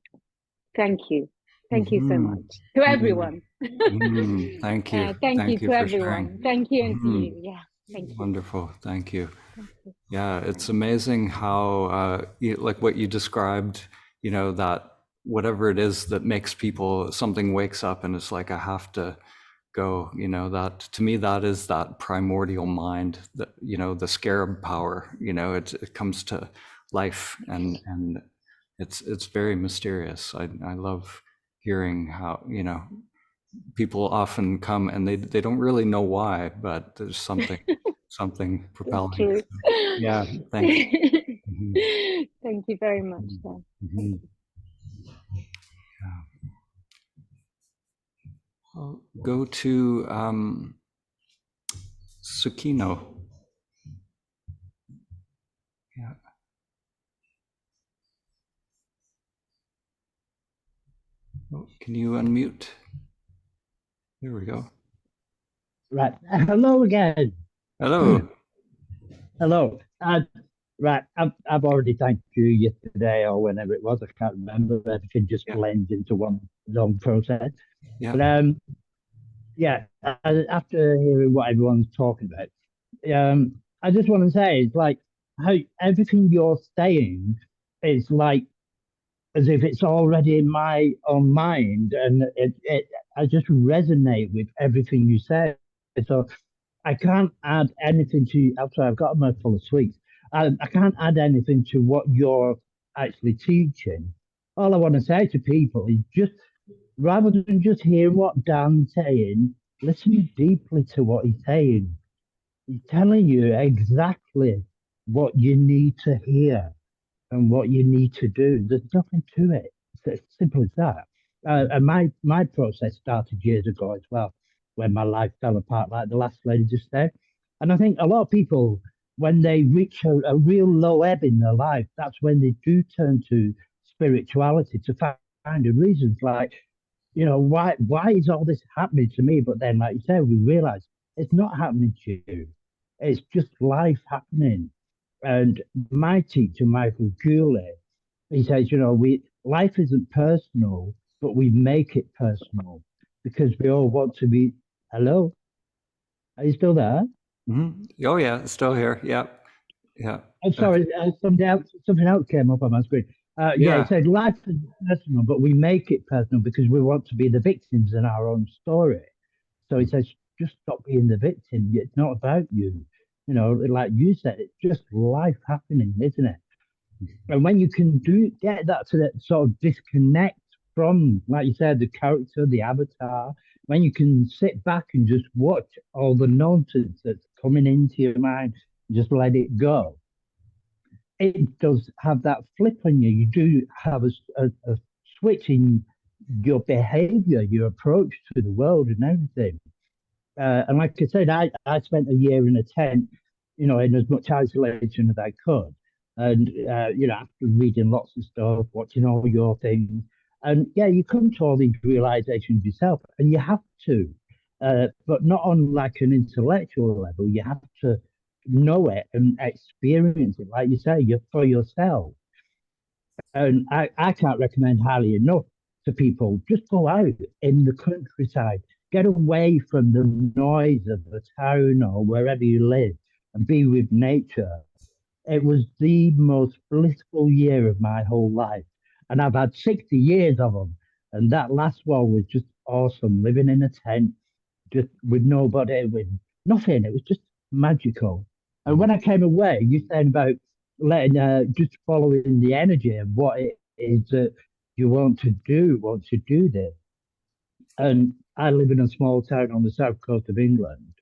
thank you so much to everyone. Thank you. Thank you to for everyone. sharing. Thank you, and to you. Yeah, thank you. Wonderful. Thank you. Yeah, it's amazing how, like what you described, you know, that whatever it is that makes people, something wakes up and it's like, I have to go, you know, that to me, that is that primordial mind, that, you know, the scarab power, you know, it comes to life and it's very mysterious. I love hearing how, you know, people often come and they don't really know why, but there's something propelling. True. Yeah, thank you. Thank you very much. Yeah. I'll go to Sukino. Yeah. Oh, can you unmute? There we go. Right. Hello again. Hello. Hello. Right. I've already thanked you yesterday or whenever it was. I can't remember. Everything just blends into one long process. Yeah. But yeah. After hearing what everyone's talking about, I just want to say it's like how everything you're saying is like as if it's already in my own mind, and I just resonate with everything you say. So I can't add anything to. After I've got a mouthful of sweets, I can't add anything to what you're actually teaching. All I want to say to people is just rather than just hearing what Dan's saying, listen deeply to what he's saying. He's telling you exactly what you need to hear and what you need to do. There's nothing to it. It's as simple as that. And my process started years ago as well, when my life fell apart, like the last lady just said. And I think a lot of people, when they reach a real low ebb in their life, that's when they do turn to spirituality to find the reasons. Like, you know, why is all this happening to me? But then, like you said, we realize it's not happening to you. It's just life happening. And my teacher, Michael Cooley, he says, you know, life isn't personal, but we make it personal because we all want to be. Hello, are you still there? Oh yeah, still here. Yeah. I'm sorry, something else came up on my screen. Yeah, it said life is personal, but we make it personal because we want to be the victims in our own story. So he says, just stop being the victim. It's not about you. You know, like you said, it's just life happening, isn't it? And when you can get that to that sort of disconnect from, like you said, the character, the avatar, when you can sit back and just watch all the nonsense that's coming into your mind, just let it go. It does have that flip on you. You do have a switch in your behavior, your approach to the world and everything. And like I said, I spent a year in a tent, in as much isolation as I could. And, after reading lots of stuff, watching all your things, and yeah, you come to all these realizations yourself, and you have to, but not on like an intellectual level. You have to know it and experience it, like you say, you're for yourself. And I can't recommend highly enough to people, just go out in the countryside, get away from the noise of the town or wherever you live and be with nature. It was the most blissful year of my whole life. And I've had 60 years of them. And that last one was just awesome, living in a tent, just with nobody, with nothing. It was just magical. And when I came away, you said about letting, just following the energy of what it is that you want to do this. And I live in a small town on the south coast of England.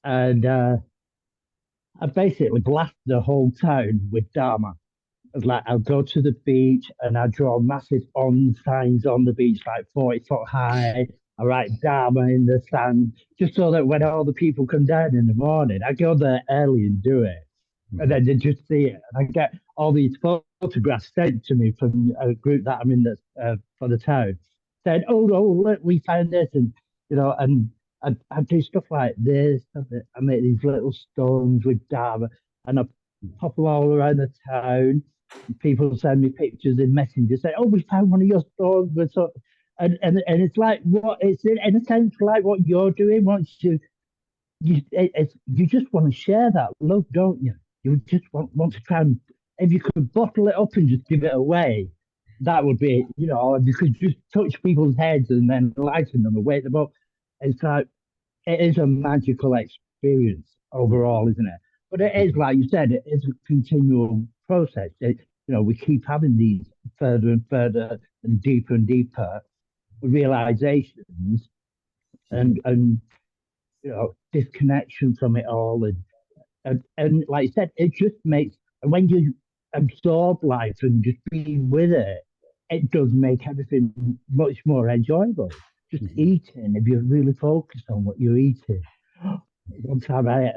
And I basically blast the whole town with Dharma. It's like I'll go to the beach and I draw massive on signs on the beach, like 40 foot high. I write Dharma in the sand, just so that when all the people come down in the morning, I go there early and do it. And then they just see it. And I get all these photographs sent to me from a group that I'm in for the town, saying, oh, look, we found this. And, and I do stuff like this. I make these little stones with Dharma and I pop them all around the town. People send me pictures in Messenger saying, oh, we found one of your stones. And it's like, it's in a sense like what you're doing. Once you just want to share that love, don't you? You just want to try and, if you could bottle it up and just give it away, that would be, if you could just touch people's heads and then lighten them and wake them up. It's like, it is a magical experience overall, isn't it? But it is, like you said, it is a continual process. We keep having these further and further and deeper realizations and disconnection from it all. And like I said, it just makes, when you absorb life and just be with it, it does make everything much more enjoyable. Just eating, if you're really focused on what you're eating. One time I ate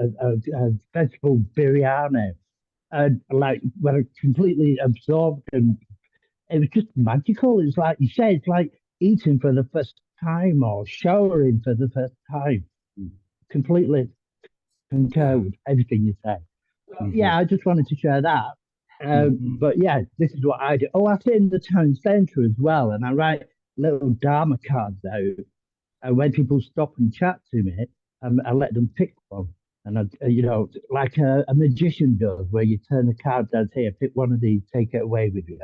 a vegetable biryani, and like when I completely absorbed, and it was just magical. It's like you say, it's like eating for the first time or showering for the first time. Completely concur with everything you say. Yeah, I just wanted to share that. But yeah, this is what I do. Oh, I sit in the town centre as well, and I write little Dharma cards out. And when people stop and chat to me, I let them pick one. And, like a magician does, where you turn the card down, here, pick one of these, take it away with you.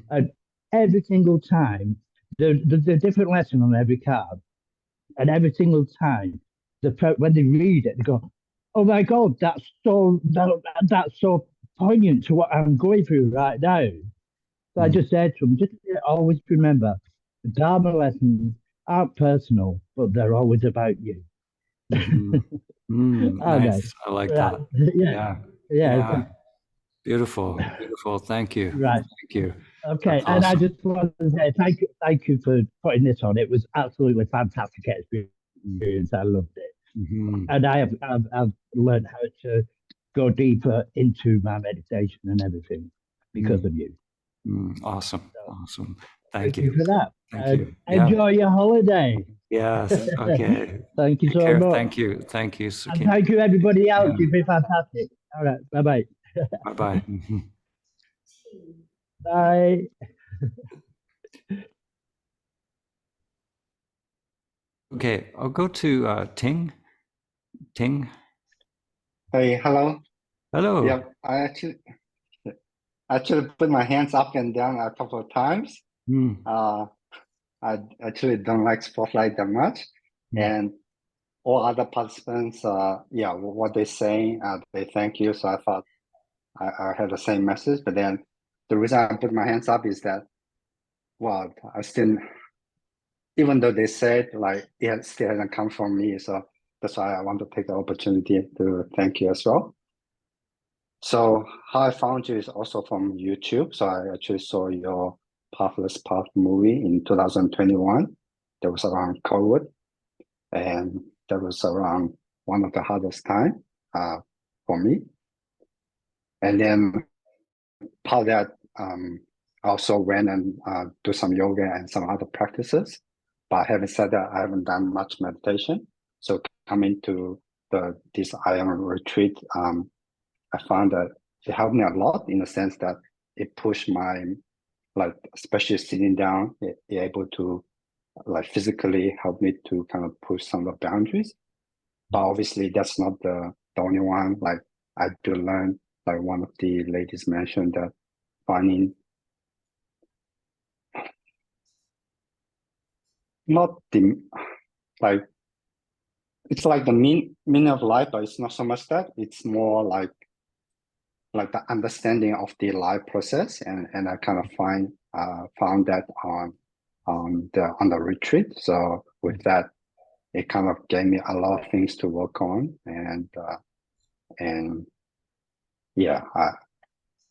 And every single time, there's a different lesson on every card. And every single time, when they read it, they go, oh my God, that's so poignant to what I'm going through right now. So I just said to them, just always remember, the Dharma lessons aren't personal, but they're always about you. Nice. I like that. Yeah. Beautiful. Thank you. Right. Thank you. Okay. That's And awesome. I just want to say thank you for putting this on. It was absolutely fantastic experience. I loved it. And I've learned how to go deeper into my meditation and everything because of you. Awesome. Thank you for that. Thank you. Enjoy your holiday. Yes. Okay. Thank you Take so care. much. Thank you, And Sukin. thank you, everybody else. Yeah. You've been fantastic. All right. Bye-bye. Bye-bye. Bye. Okay, I'll go to Ting. Ting. Hey, hello. Hello. Yeah, I actually put my hands up and down a couple of times. I actually don't like Spotlight that much, and all other participants, what they say, they thank you. So I thought I had the same message, but then the reason I put my hands up is that well, I still, even though they said like it still hasn't come from me, so that's why I want to take the opportunity to thank you as well. So how I found you is also from YouTube. So I actually saw your Pathless Path movie in 2021. That was around COVID, and that was around one of the hardest time for me. And then part of that, I also went and do some yoga and some other practices. But having said that, I haven't done much meditation. So coming to this IAM retreat, I found that it helped me a lot in the sense that it pushed my, like, especially sitting down, it able to like physically help me to kind of push some of the boundaries. But obviously that's not the only one. Like I do learn, like one of the ladies mentioned, that finding not the, like, it's like the meaning of life, but it's not so much that. It's more like the understanding of the life process, and I kind of found that on the retreat. So with that, it kind of gave me a lot of things to work on, and yeah,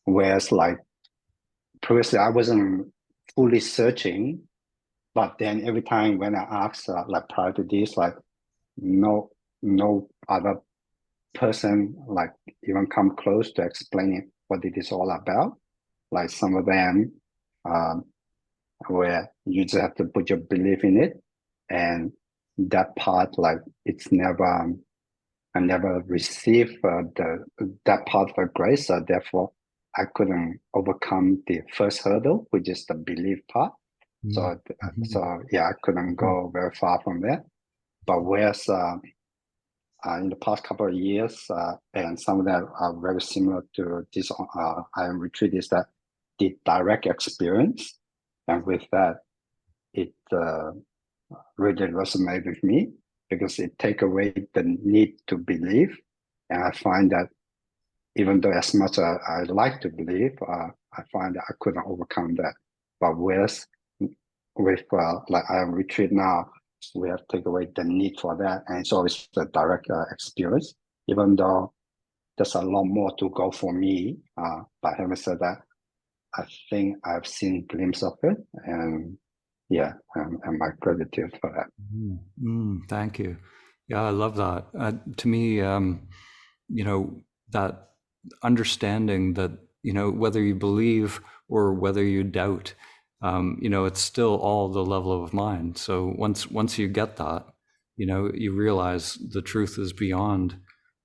whereas like previously I wasn't fully searching, but then every time when I asked, like prior to this, like no other person like even come close to explaining what it is all about. Like some of them, where you just have to put your belief in it, and that part, like it's never, I never received that part of grace. So therefore, I couldn't overcome the first hurdle, which is the belief part. So yeah, I couldn't go very far from there. But whereas in the past couple of years, and some of them are very similar to this IAM retreat, is that the direct experience, and with that, it really resonated with me because it take away the need to believe, and I find that even though as much as I like to believe, I find that I couldn't overcome that. But with like IAM retreat now, we have to take away the need for that, and it's always the direct experience, even though there's a lot more to go for me. But having said that, I think I've seen glimpses of it, and yeah, and my gratitude for that. Thank you. Yeah, I love that. To me, you know, that understanding that, you know, whether you believe or whether you doubt, you know, it's still all the level of mind. So once you get that, you know, you realize the truth is beyond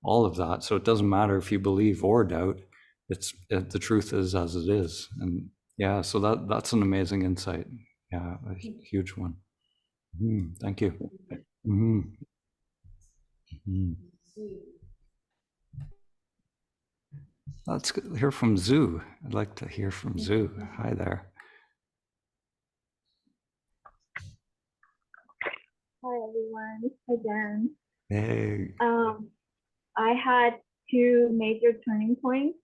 all of that. So it doesn't matter if you believe or doubt. The truth is as it is. And yeah, so that's an amazing insight. Yeah, a huge one. Thank you. Let's hear from Zhu. I'd like to hear from Zhu. Hi there. Hi everyone, again. Hey. I had two major turning points,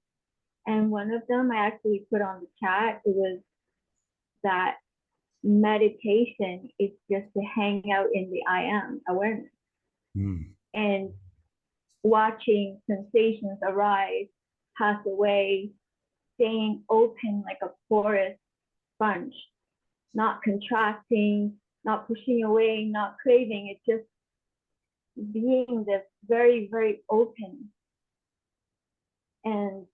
and one of them I actually put on the chat. It was that meditation is just to hang out in the I am awareness and watching sensations arise, pass away, staying open like a porous sponge, not contracting, not pushing away, not craving. It's just being this very, very open. And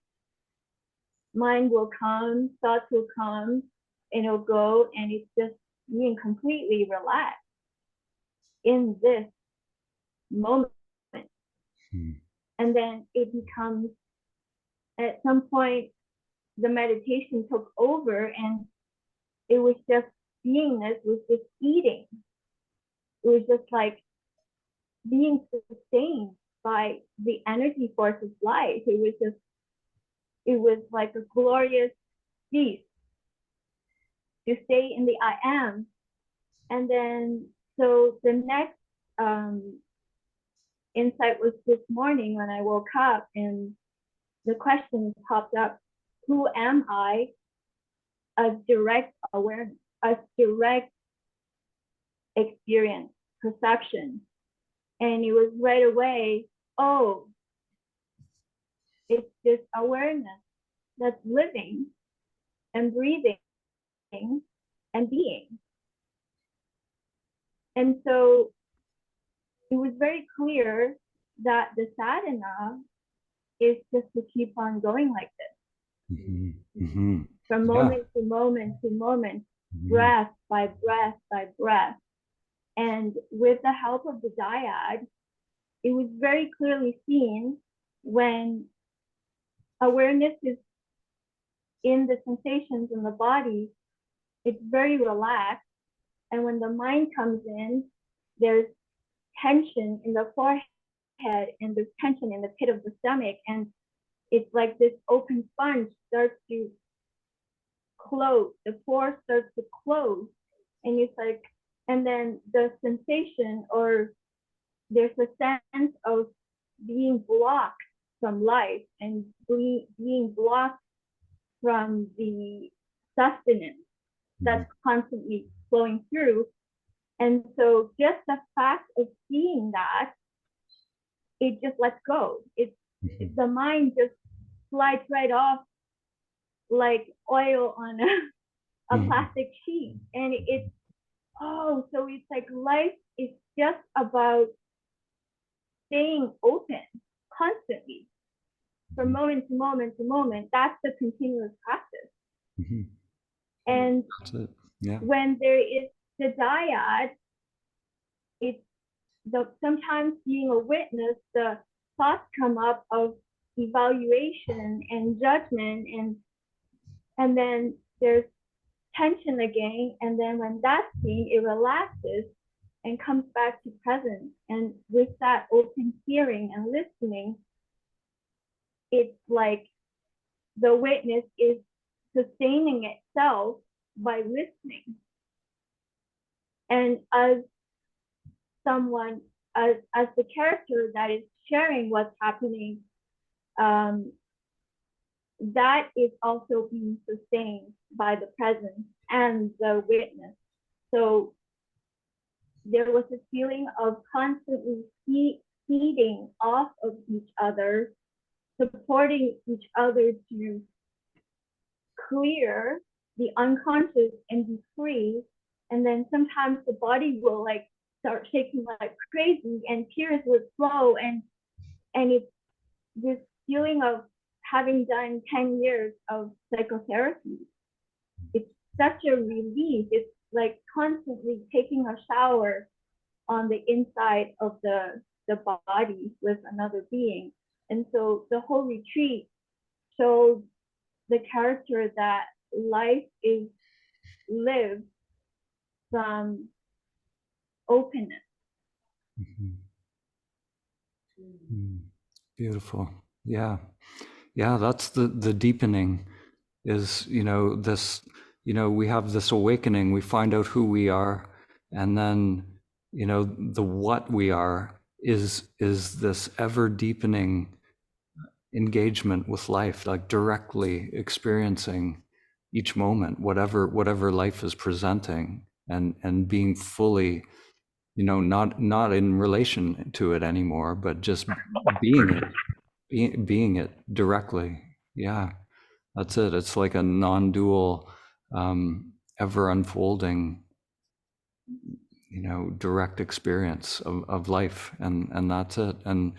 mind will come, thoughts will come, and it'll go, and it's just being completely relaxed in this moment. And then it becomes, at some point, the meditation took over, and it was just beingness, was just eating. It was just like being sustained by the energy force of life. It was like a glorious feast to stay in the I am. And then, so the next insight was this morning when I woke up, and the question popped up: who am I? A direct awareness, a direct experience, perception. And it was right away, oh, it's this awareness that's living and breathing and being. And so it was very clear that the sadhana is just to keep on going like this. From moment to moment to moment, breath by breath by breath. And with the help of the dyad, it was very clearly seen when awareness is in the sensations in the body, it's very relaxed. And when the mind comes in, there's tension in the forehead and there's tension in the pit of the stomach. And it's like this open sponge starts to close, the pore starts to close. And it's like, and then the sensation, or there's a sense of being blocked from life and being blocked from the sustenance that's constantly flowing through. And so just the fact of seeing that, it just lets go. The mind just slides right off like oil on a plastic sheet. And it's, oh, so it's like life is just about staying open constantly from moment to moment to moment. That's the continuous practice. And when there is the dyad, it's sometimes being a witness, the thoughts come up of evaluation and judgment, and then there's tension again, and then when that's seen, it relaxes and comes back to presence. And with that open hearing and listening, it's like the witness is sustaining itself by listening. And as someone, as the character that is sharing what's happening, that is also being sustained by the presence and the witness. So there was a feeling of constantly feeding off of each other, supporting each other to clear the unconscious and be free. And then sometimes the body will like start shaking like crazy and tears would flow, and it's this feeling of having done 10 years of psychotherapy. It's such a relief. It's like constantly taking a shower on the inside of the body with another being. And so the whole retreat showed the character that life is lived from openness. Beautiful. Yeah. That's the deepening is, this, we have this awakening, we find out who we are, and then, the what we are is this ever deepening engagement with life, like directly experiencing each moment, whatever life is presenting, and being fully, not in relation to it anymore, but just being it directly. Yeah, that's it. It's like a non-dual, ever unfolding, direct experience of life, and that's it. And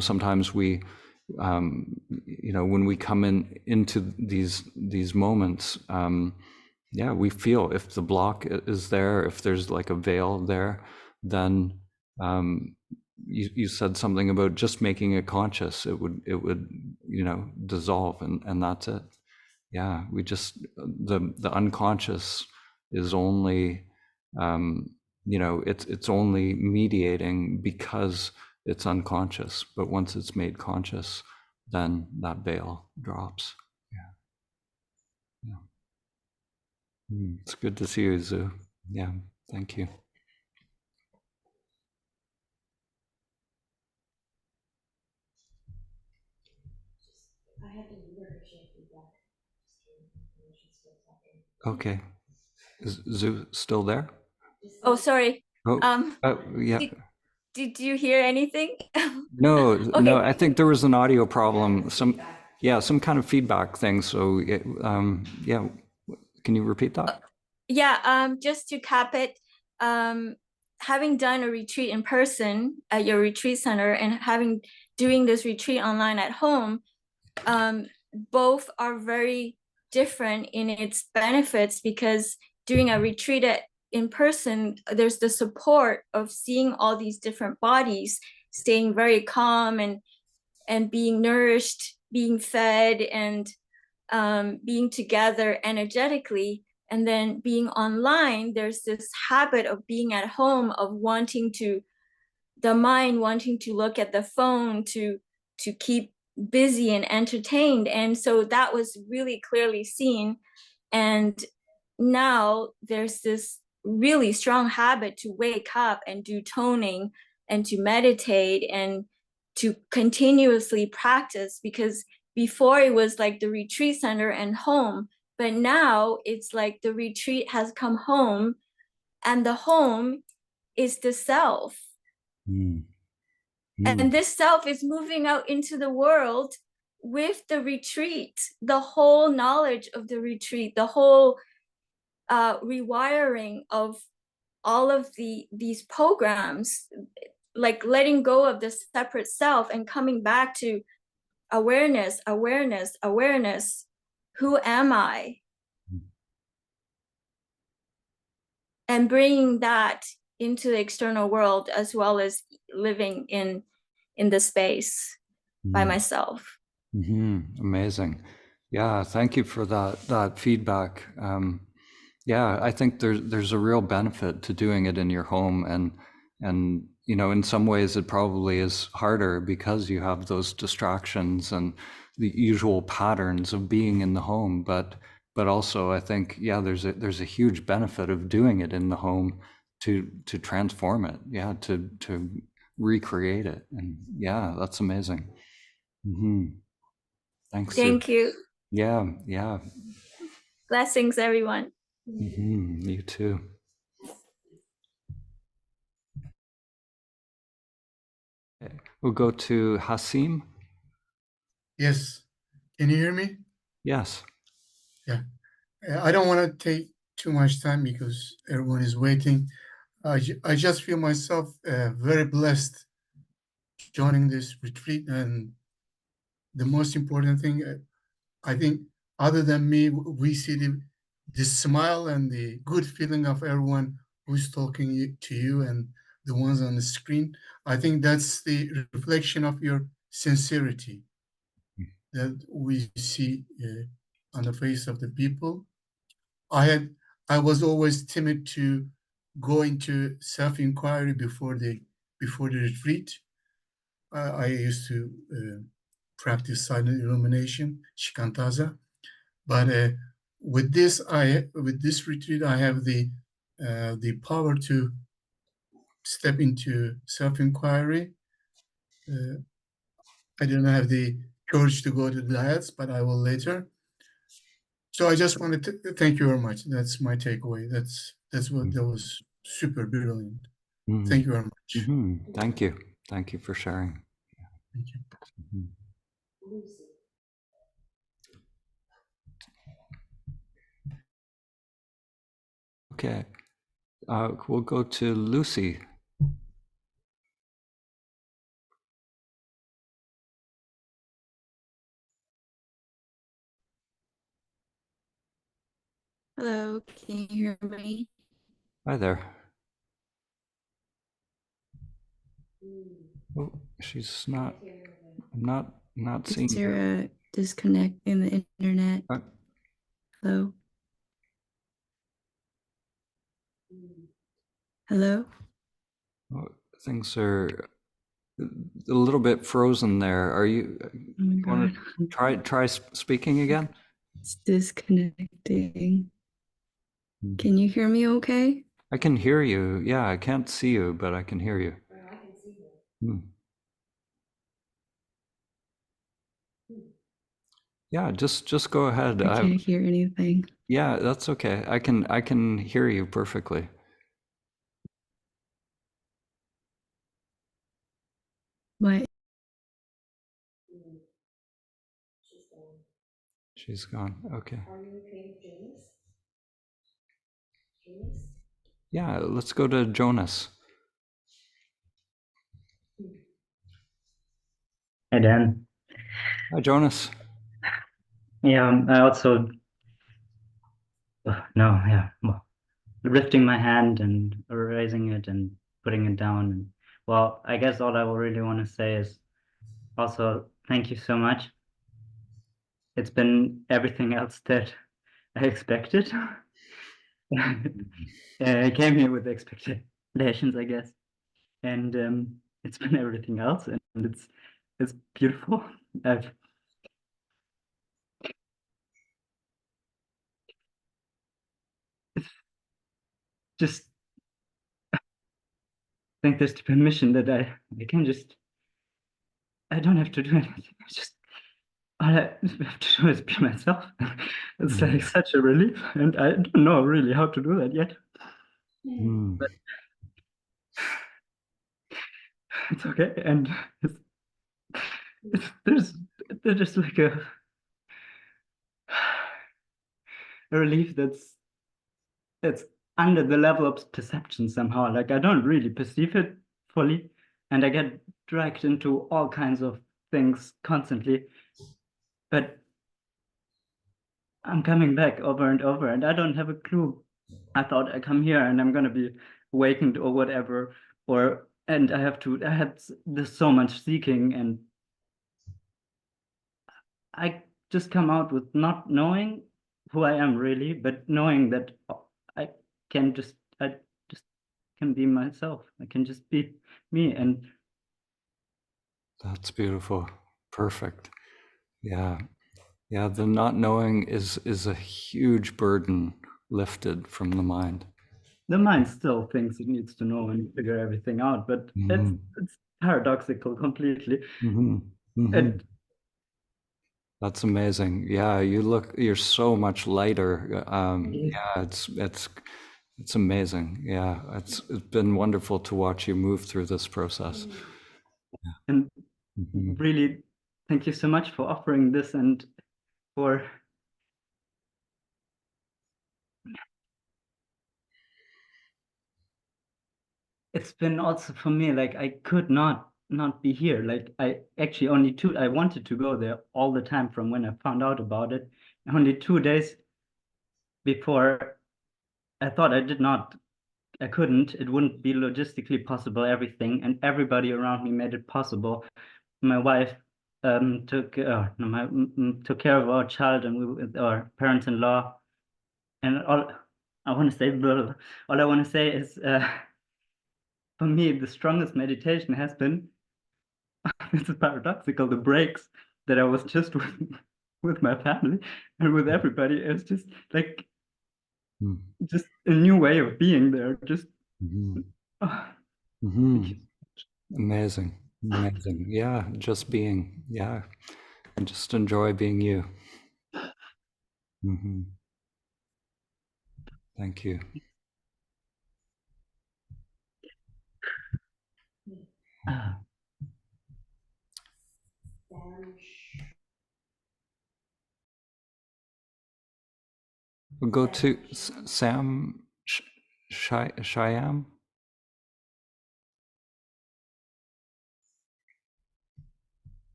sometimes we, when we come into these moments, we feel if the block is there, if there's like a veil there, then you said something about just making it conscious. It would dissolve, and that's it. Yeah, we just the unconscious is only it's only mediating because it's unconscious. But once it's made conscious, then that veil drops. It's good to see you, Zhu. Yeah, thank you. Okay. Is Zoo still there? Oh, sorry. Oh, yeah. Did you hear anything? No, Okay. no, I think there was an audio problem, some kind of feedback thing. So, yeah, can you repeat that? Yeah, just to cap it, having done a retreat in person at your retreat center and doing this retreat online at home, both are very different in its benefits, because doing a retreat in person, there's the support of seeing all these different bodies staying very calm and being nourished, being fed, and being together energetically. And then being online, there's this habit of being at home, of the mind wanting to look at the phone to keep busy and entertained. And so that was really clearly seen. And now there's this really strong habit to wake up and do toning and to meditate and to continuously practice, because before it was like the retreat center and home, but now it's like the retreat has come home, and the home is the self. And this self is moving out into the world with the retreat, the whole knowledge of the retreat, the whole rewiring of all of these programs, like letting go of the separate self and coming back to awareness, awareness, awareness. Who am I? And bringing that into the external world, as well as living in the space by myself. Amazing. Yeah, thank you for that feedback. Yeah, I think there's a real benefit to doing it in your home, and you know, in some ways it probably is harder because you have those distractions and the usual patterns of being in the home, but also I think, yeah, there's a huge benefit of doing it in the home to transform it, yeah, to recreate it. And yeah, that's amazing. Thanks. Thank you. Yeah. Blessings, everyone. You too. Okay. We'll go to Hasim. Yes. Can you hear me? Yes. Yeah. I don't want to take too much time because everyone is waiting. I just feel myself very blessed joining this retreat. And the most important thing, I think, other than me, we see the smile and the good feeling of everyone who's talking to you and the ones on the screen. I think that's the reflection of your sincerity that we see on the face of the people. I was always timid to go into self-inquiry before the retreat. I used to practice silent illumination, shikantaza, but with this retreat, I have the power to step into self-inquiry. I don't have the courage to go to the diets, but I will later. So I just wanted to thank you very much. That's my takeaway. That was super brilliant. Thank you very much. Thank you. Thank you for sharing. Thank you. Okay. We'll go to Lucy. Hello, can you hear me? Hi there. Oh, she's not. I'm not seeing. Is there a disconnect in the internet? Hello? Hello? Oh, things are a little bit frozen there. Are you? Oh my want God. to try speaking again? It's disconnecting. Can you hear me okay? I can hear you. Yeah, I can't see you, but I can hear you. I can see you. Yeah, just go ahead. I can't hear anything. Yeah, that's okay. I can hear you perfectly. What? She's gone. Okay. Yeah, let's go to Jonas. Hey Dan. Hi, Jonas. Yeah, I also no, yeah, well, lifting my hand and raising it and putting it down. And well, I guess all I really want to say is also thank you so much. It's been everything else that I expected. I came here with expectations, I guess, and it's been everything else, and it's beautiful. I've just think there's the permission that I can just, I don't have to do anything. I just all I have to do is be myself. It's like such a relief, and I don't know really how to do that yet. But it's okay, and there's just like a relief that's under the level of perception somehow. Like I don't really perceive it fully, and I get dragged into all kinds of things constantly. But I'm coming back over and over, and I don't have a clue. I thought I come here and I'm gonna be awakened or whatever, and I had this so much seeking, and I just come out with not knowing who I am really, but knowing that I just can be myself. I can just be me, and That's beautiful. Perfect. Yeah. Yeah, the not knowing is a huge burden lifted from the mind. the mind still thinks it needs to know and figure everything out, but it's paradoxical completely. And that's amazing. Yeah, you're so much lighter. Yeah, it's amazing. Yeah, it's been wonderful to watch you move through this process. And really, thank you so much for offering this and for it's been also for me, like I could not be here. Like I actually I wanted to go there all the time from when I found out about it. Only 2 days before I thought I couldn't, it wouldn't be logistically possible, everything, and everybody around me made it possible. My wife took care of our child, and we with our parents-in-law, and all I want to say is for me the strongest meditation has been this is paradoxical, the breaks that I was just with my family and with everybody. It's just like just a new way of being there. Just Amazing. Yeah, just being. Yeah, and just enjoy being you. Thank you. We'll go to Sam Shyam.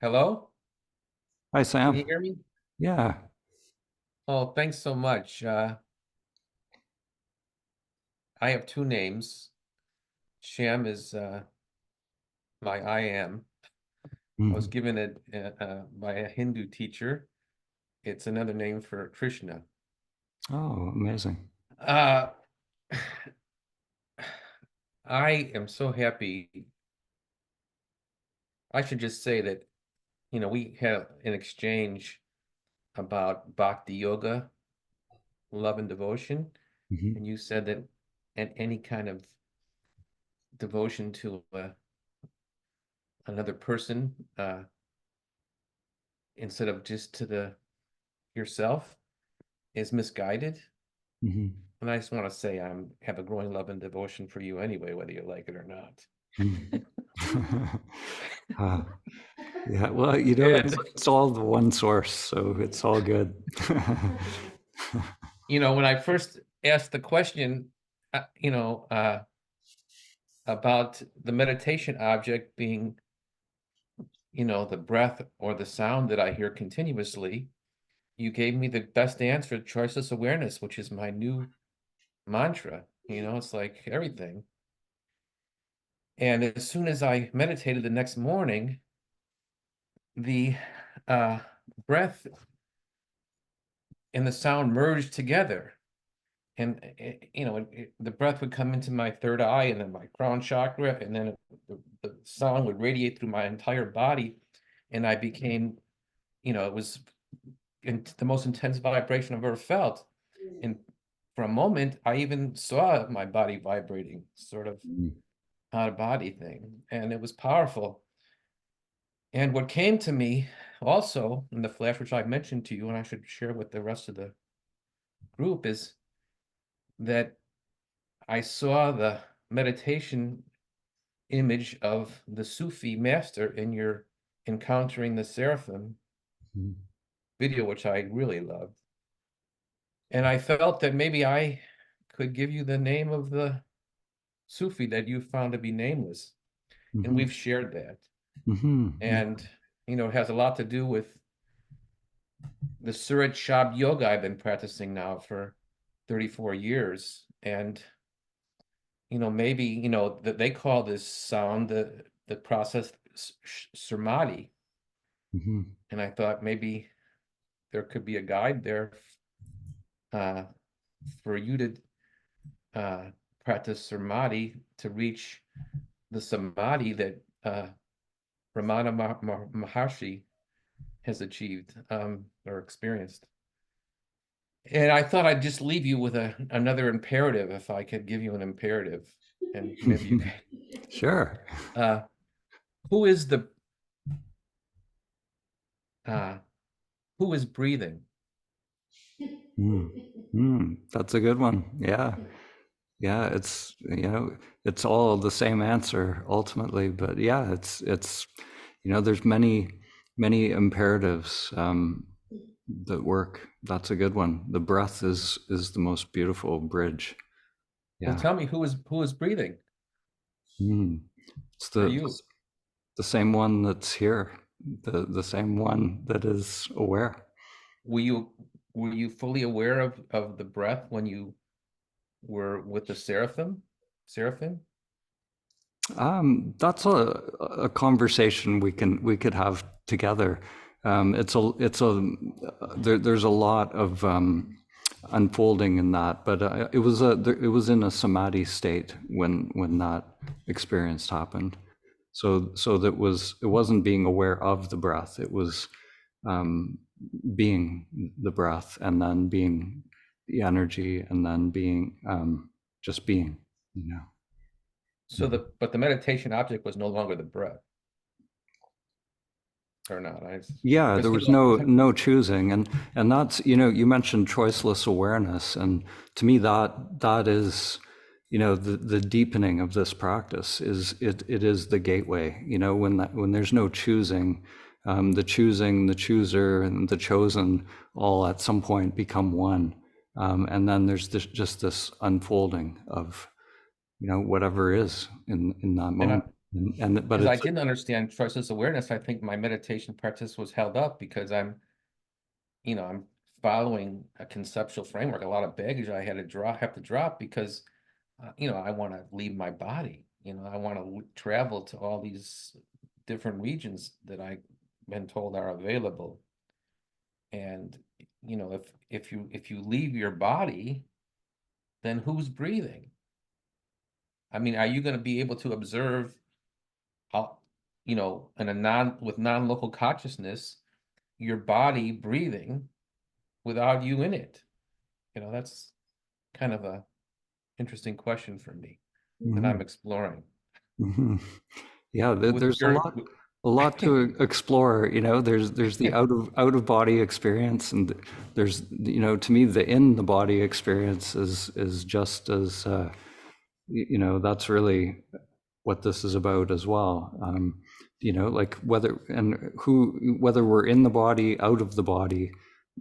Hello? Hi, Sam. Can you hear me? Yeah. Oh, thanks so much. I have two names. Shyam is my I am. I was given it by a Hindu teacher. It's another name for Krishna. Oh, amazing. I am so happy. I should just say that, we had an exchange about bhakti yoga, love and devotion. And you said that any kind of devotion to another person, instead of just to the yourself is misguided. Mhm. And I just want to say I have a growing love and devotion for you anyway, whether you like it or not. Ah, yeah, well, you know, And it's all the one source, so it's all good. you know, when I first asked the question, about the meditation object being, the breath or the sound that I hear continuously, you gave me the best answer, choiceless awareness, which is my new mantra. It's like everything. And as soon as I meditated the next morning, the breath and the sound merged together. And, the breath would come into my third eye and then my crown chakra, and then the sound would radiate through my entire body. And I became, it was the most intense vibration I've ever felt. And for a moment, I even saw my body vibrating, sort of out of body thing. And it was powerful. And what came to me also in the flash, which I mentioned to you, and I should share with the rest of the group, is that I saw the meditation image of the Sufi master in your Encountering the Seraphim video, which I really loved. And I felt that maybe I could give you the name of the Sufi that you found to be nameless. And we've shared that. And, it has a lot to do with the Surat Shabd yoga I've been practicing now for 34 years. And, maybe, that they call this sound, the process samadhi. And I thought maybe there could be a guide there for you to practice samadhi to reach the samadhi that Ramana Maharshi has achieved or experienced. And I thought I'd just leave you with another imperative, if I could give you an imperative, and maybe you can. Sure. Who is breathing? That's a good one. Yeah. Yeah, it's, it's all the same answer ultimately, but yeah, it's there's many imperatives that work. That's a good one. The breath is the most beautiful bridge. Yeah. Well, tell me who is breathing? It's the same one that's here, the same one that is aware. Were you fully aware of the breath when you were with the seraphim? That's a conversation we could have together. There's a lot of unfolding in that, but it was in a samadhi state when that experience happened. So that it wasn't being aware of the breath. It was being the breath, and then being the energy, and then being just being. So but the meditation object was no longer the breath, or not? Yeah, there was no choosing, and that's, you mentioned choiceless awareness, and to me that is, the deepening of this practice is it is the gateway. When there's no choosing, the chooser, and the chosen all at some point become one, and then there's just this unfolding of whatever is in that moment. But I didn't understand choiceless awareness, I think my meditation practice was held up because I'm following a conceptual framework, a lot of baggage I had to have to drop because I want to leave my body. I want to travel to all these different regions that I've been told are available. And if you leave your body, then who's breathing? I mean, are you going to be able to observe how, with non-local consciousness, your body breathing without you in it? That's kind of a interesting question for me that I'm exploring. Yeah, there's a lot. a lot to explore. You know, there's the out of body experience, and there's, you know, to me the in the body experience is just as you know, that's really what this is about as well. You know, like whether we're in the body, out of the body,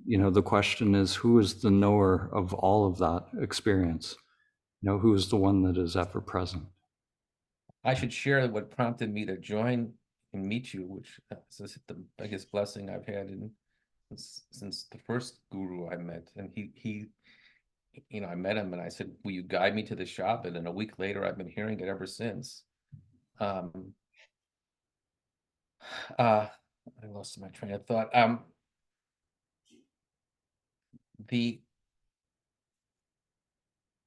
you know, the question is, who is the knower of all of that experience? You know, who is the one that is ever present? I should share what prompted me to join and meet you, which is the biggest blessing I've had since the first guru I met. And he, you know, I met him and I said, will you guide me to the shop? And then a week later, I've been hearing it ever since. I lost my train of thought.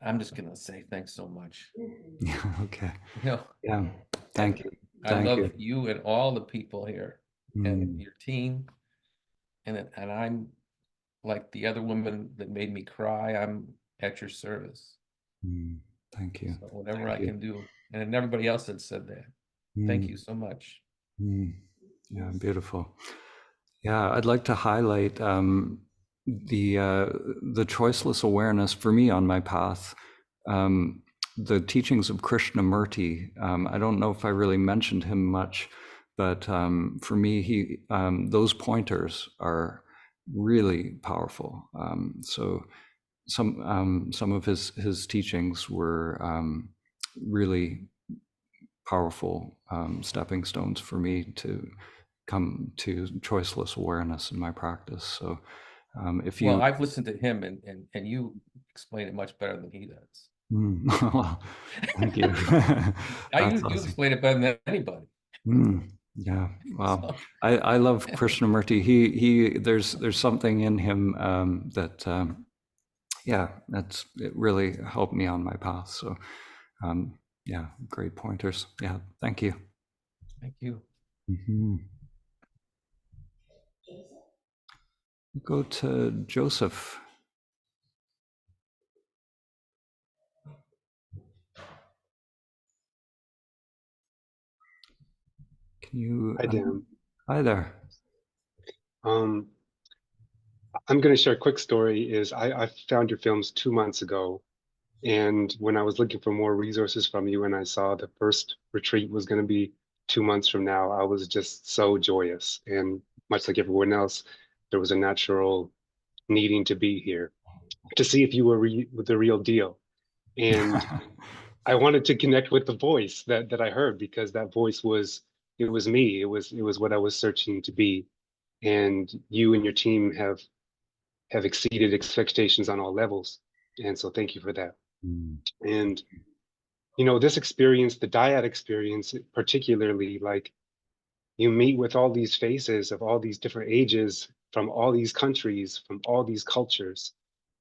I'm just gonna say thanks so much. Yeah, okay. You know, yeah, thank you. I love you and all the people here and your team. And I'm like the other woman that made me cry. I'm at your service. Thank you. So whatever Thank I can do. And everybody else that said that. Thank you so much. Yeah, beautiful. Yeah, I'd like to highlight the choiceless awareness for me on my path. The teachings of Krishnamurti. I don't know if I really mentioned him much, but for me, those pointers are really powerful. So some of his teachings were really powerful stepping stones for me to come to choiceless awareness in my practice. So if you... Well, I've listened to him and you explain it much better than he does. Thank you. You explain it better than anybody. Yeah, well, I love Krishnamurti. He there's something in him that yeah, it really helped me on my path. So yeah, great pointers. Yeah, thank you. Thank you. Go to Joseph. Can you? Hi, Dan. Hi there. I'm going to share a quick story. I found your films 2 months ago, and when I was looking for more resources from you and I saw the first retreat was going to be 2 months from now, I was just so joyous. And much like everyone else, there was a natural needing to be here to see if you were the real deal. And I wanted to connect with the voice that I heard, because that voice was me. It was what I was searching to be. And you and your team have exceeded expectations on all levels. And so thank you for that. And, you know, this experience, the dyad experience, particularly, like, you meet with all these faces of all these different ages, from all these countries, from all these cultures,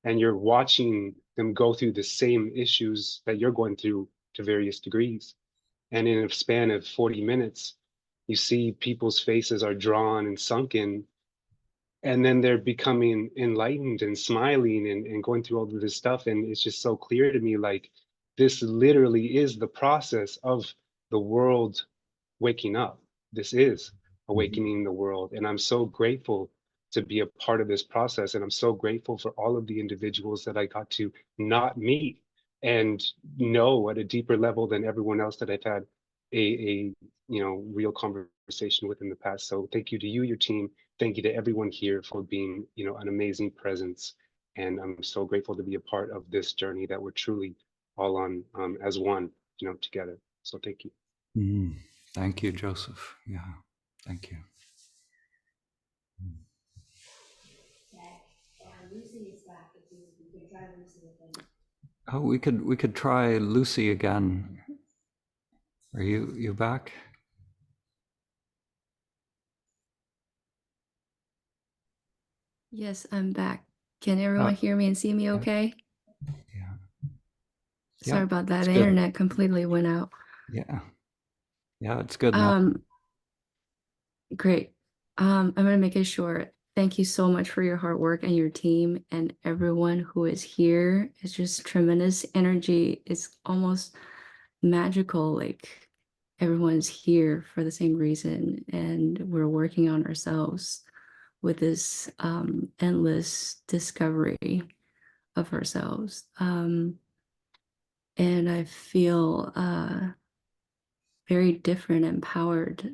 and you're watching them go through the same issues that you're going through to various degrees. And in a span of 40 minutes, you see people's faces are drawn and sunken, and then they're becoming enlightened and smiling and going through all of this stuff. And it's just so clear to me, like, this literally is the process of the world waking up. This is awakening the world. And I'm so grateful to be a part of this process. And I'm so grateful for all of the individuals that I got to not meet and know at a deeper level than everyone else that I've had a you know, real conversation with in the past. So thank you to you, your team. Thank you to everyone here for being, you know, an amazing presence. And I'm so grateful to be a part of this journey that we're truly all on as one, you know, together. So thank you. Thank you, Joseph. Yeah, thank you. Lucy is back. If we could try Lucy again. Oh, we could try Lucy again. Are you back? Yes, I'm back. Can everyone hear me and see me okay? Yeah. Sorry about that. The internet completely went out. Yeah. Yeah, it's good now. Great. I'm gonna make it short. Thank you so much for your hard work and your team and everyone who is here. It's just tremendous energy. It's almost magical. Like, everyone's here for the same reason, and we're working on ourselves with this endless discovery of ourselves. And I feel very different, empowered,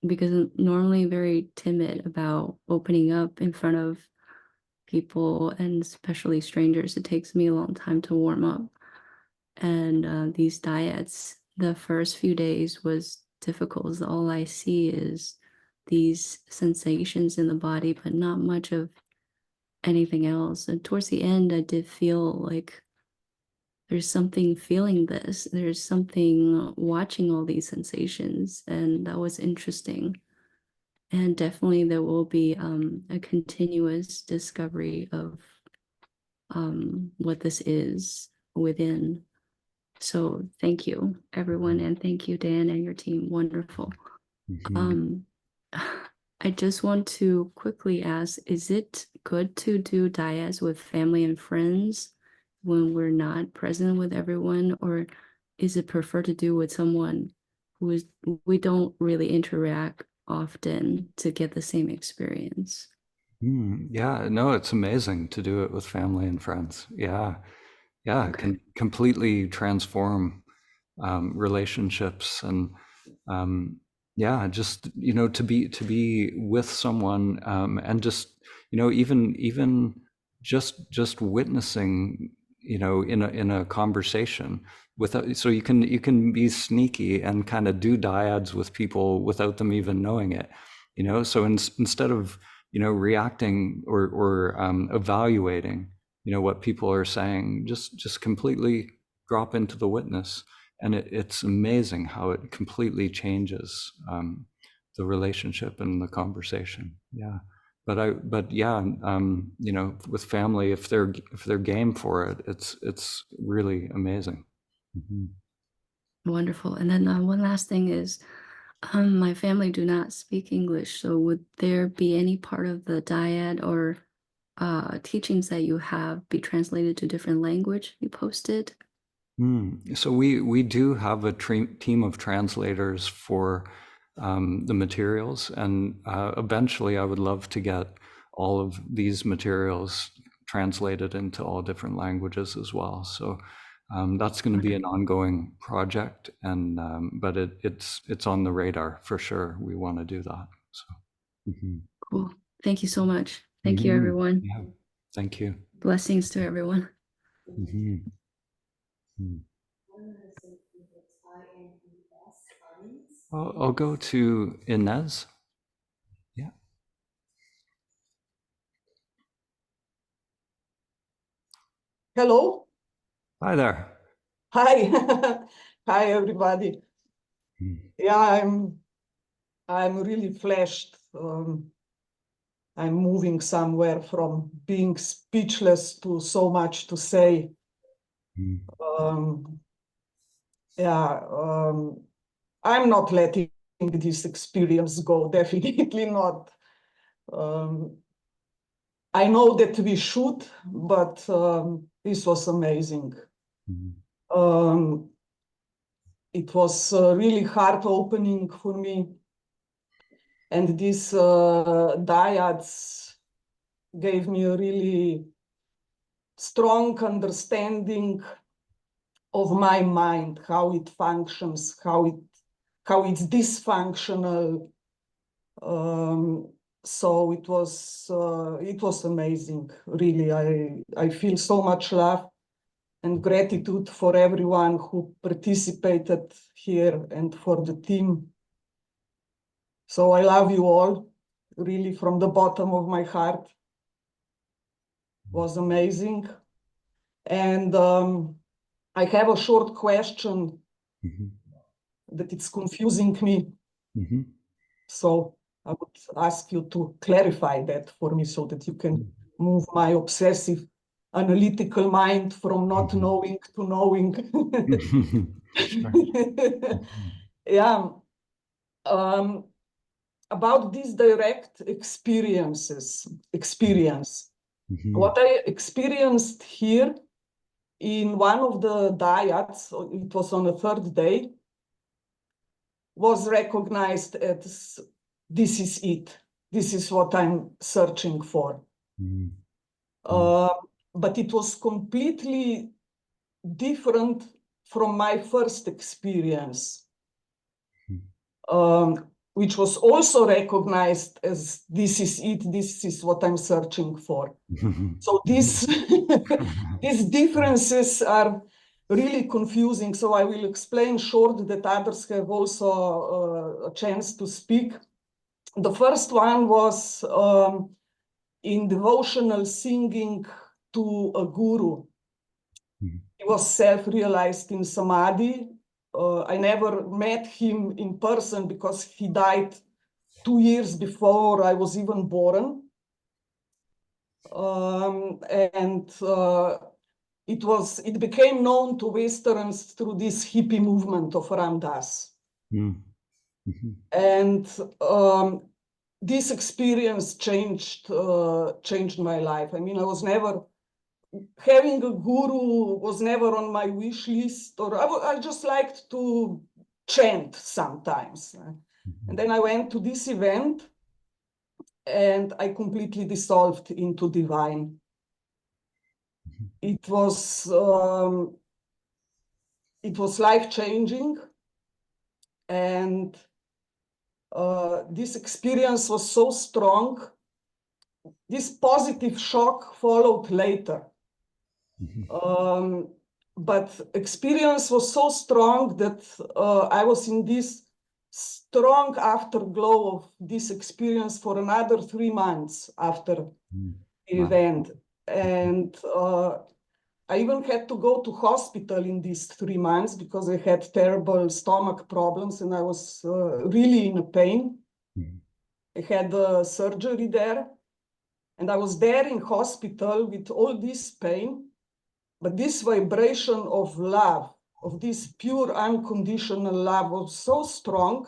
because I'm normally very timid about opening up in front of people, and especially strangers. It takes me a long time to warm up. And these dyads, the first few days was difficult. All I see is these sensations in the body, but not much of anything else. And towards the end, I did feel like there's something feeling this. There's something watching all these sensations, and that was interesting. And definitely there will be a continuous discovery of what this is within. So thank you, everyone, and thank you, Dan, and your team. Wonderful. I just want to quickly ask, is it good to do dyads with family and friends when we're not present with everyone, or is it preferred to do with someone who is we don't really interact often to get the same experience? Yeah, no, it's amazing to do it with family and friends. Yeah, it can completely transform relationships, and yeah, just to be with someone, and just even just witnessing in a conversation without, so you can be sneaky and kind of do dyads with people without them even knowing it, so instead of reacting or evaluating what people are saying, just completely drop into the witness, and it's amazing how it completely changes the relationship and the conversation. Yeah, but yeah, with family, if they're game for it, it's really amazing. Wonderful. And then one last thing is, my family do not speak English, so would there be any part of the dyad or teachings that you have be translated to different language you posted? So we do have a team of translators for the materials, and eventually I would love to get all of these materials translated into all different languages as well. So that's going to be an ongoing project, and but it's on the radar for sure. We want to do that. So Cool. Thank you so much. Thank you, everyone. Yeah. Thank you. Blessings to everyone. I'll go to Inez. Yeah. Hello. Hi there. Hi. Hi, everybody. Yeah, I'm really flashed. I'm moving somewhere from being speechless to so much to say. I'm not letting this experience go, definitely not. I know that we should, but this was amazing. It was really heart-opening for me. And these dyads gave me a really strong understanding of my mind, how it functions, how it's dysfunctional. So it was amazing, really. I feel so much love and gratitude for everyone who participated here and for the team. So I love you all, really, from the bottom of my heart. It was amazing. And I have a short question that it's confusing me. So I would ask you to clarify that for me so that you can move my obsessive analytical mind from not knowing to knowing. Yeah. About these direct experience. What I experienced here in one of the dyads, it was on the third day, was recognized as this is it. This is what I'm searching for. But it was completely different from my first experience, which was also recognized as this is it, this is what I'm searching for. So these differences are really confusing. So I will explain short that others have also a chance to speak. The first one was in devotional singing to a guru. He was self-realized in Samadhi. I never met him in person because he died 2 years before I was even born. It became known to Westerns through this hippie movement of Ram Dass. And this experience changed my life. I mean, I was never, having a guru was never on my wish list, or I just liked to chant sometimes. And then I went to this event and I completely dissolved into divine. It was life-changing, and this experience was so strong. This positive shock followed later. But experience was so strong that I was in this strong afterglow of this experience for another 3 months after the event. And I even had to go to hospital in these 3 months because I had terrible stomach problems and I was really in pain. I had surgery there, and I was there in hospital with all this pain, but this vibration of love, of this pure unconditional love, was so strong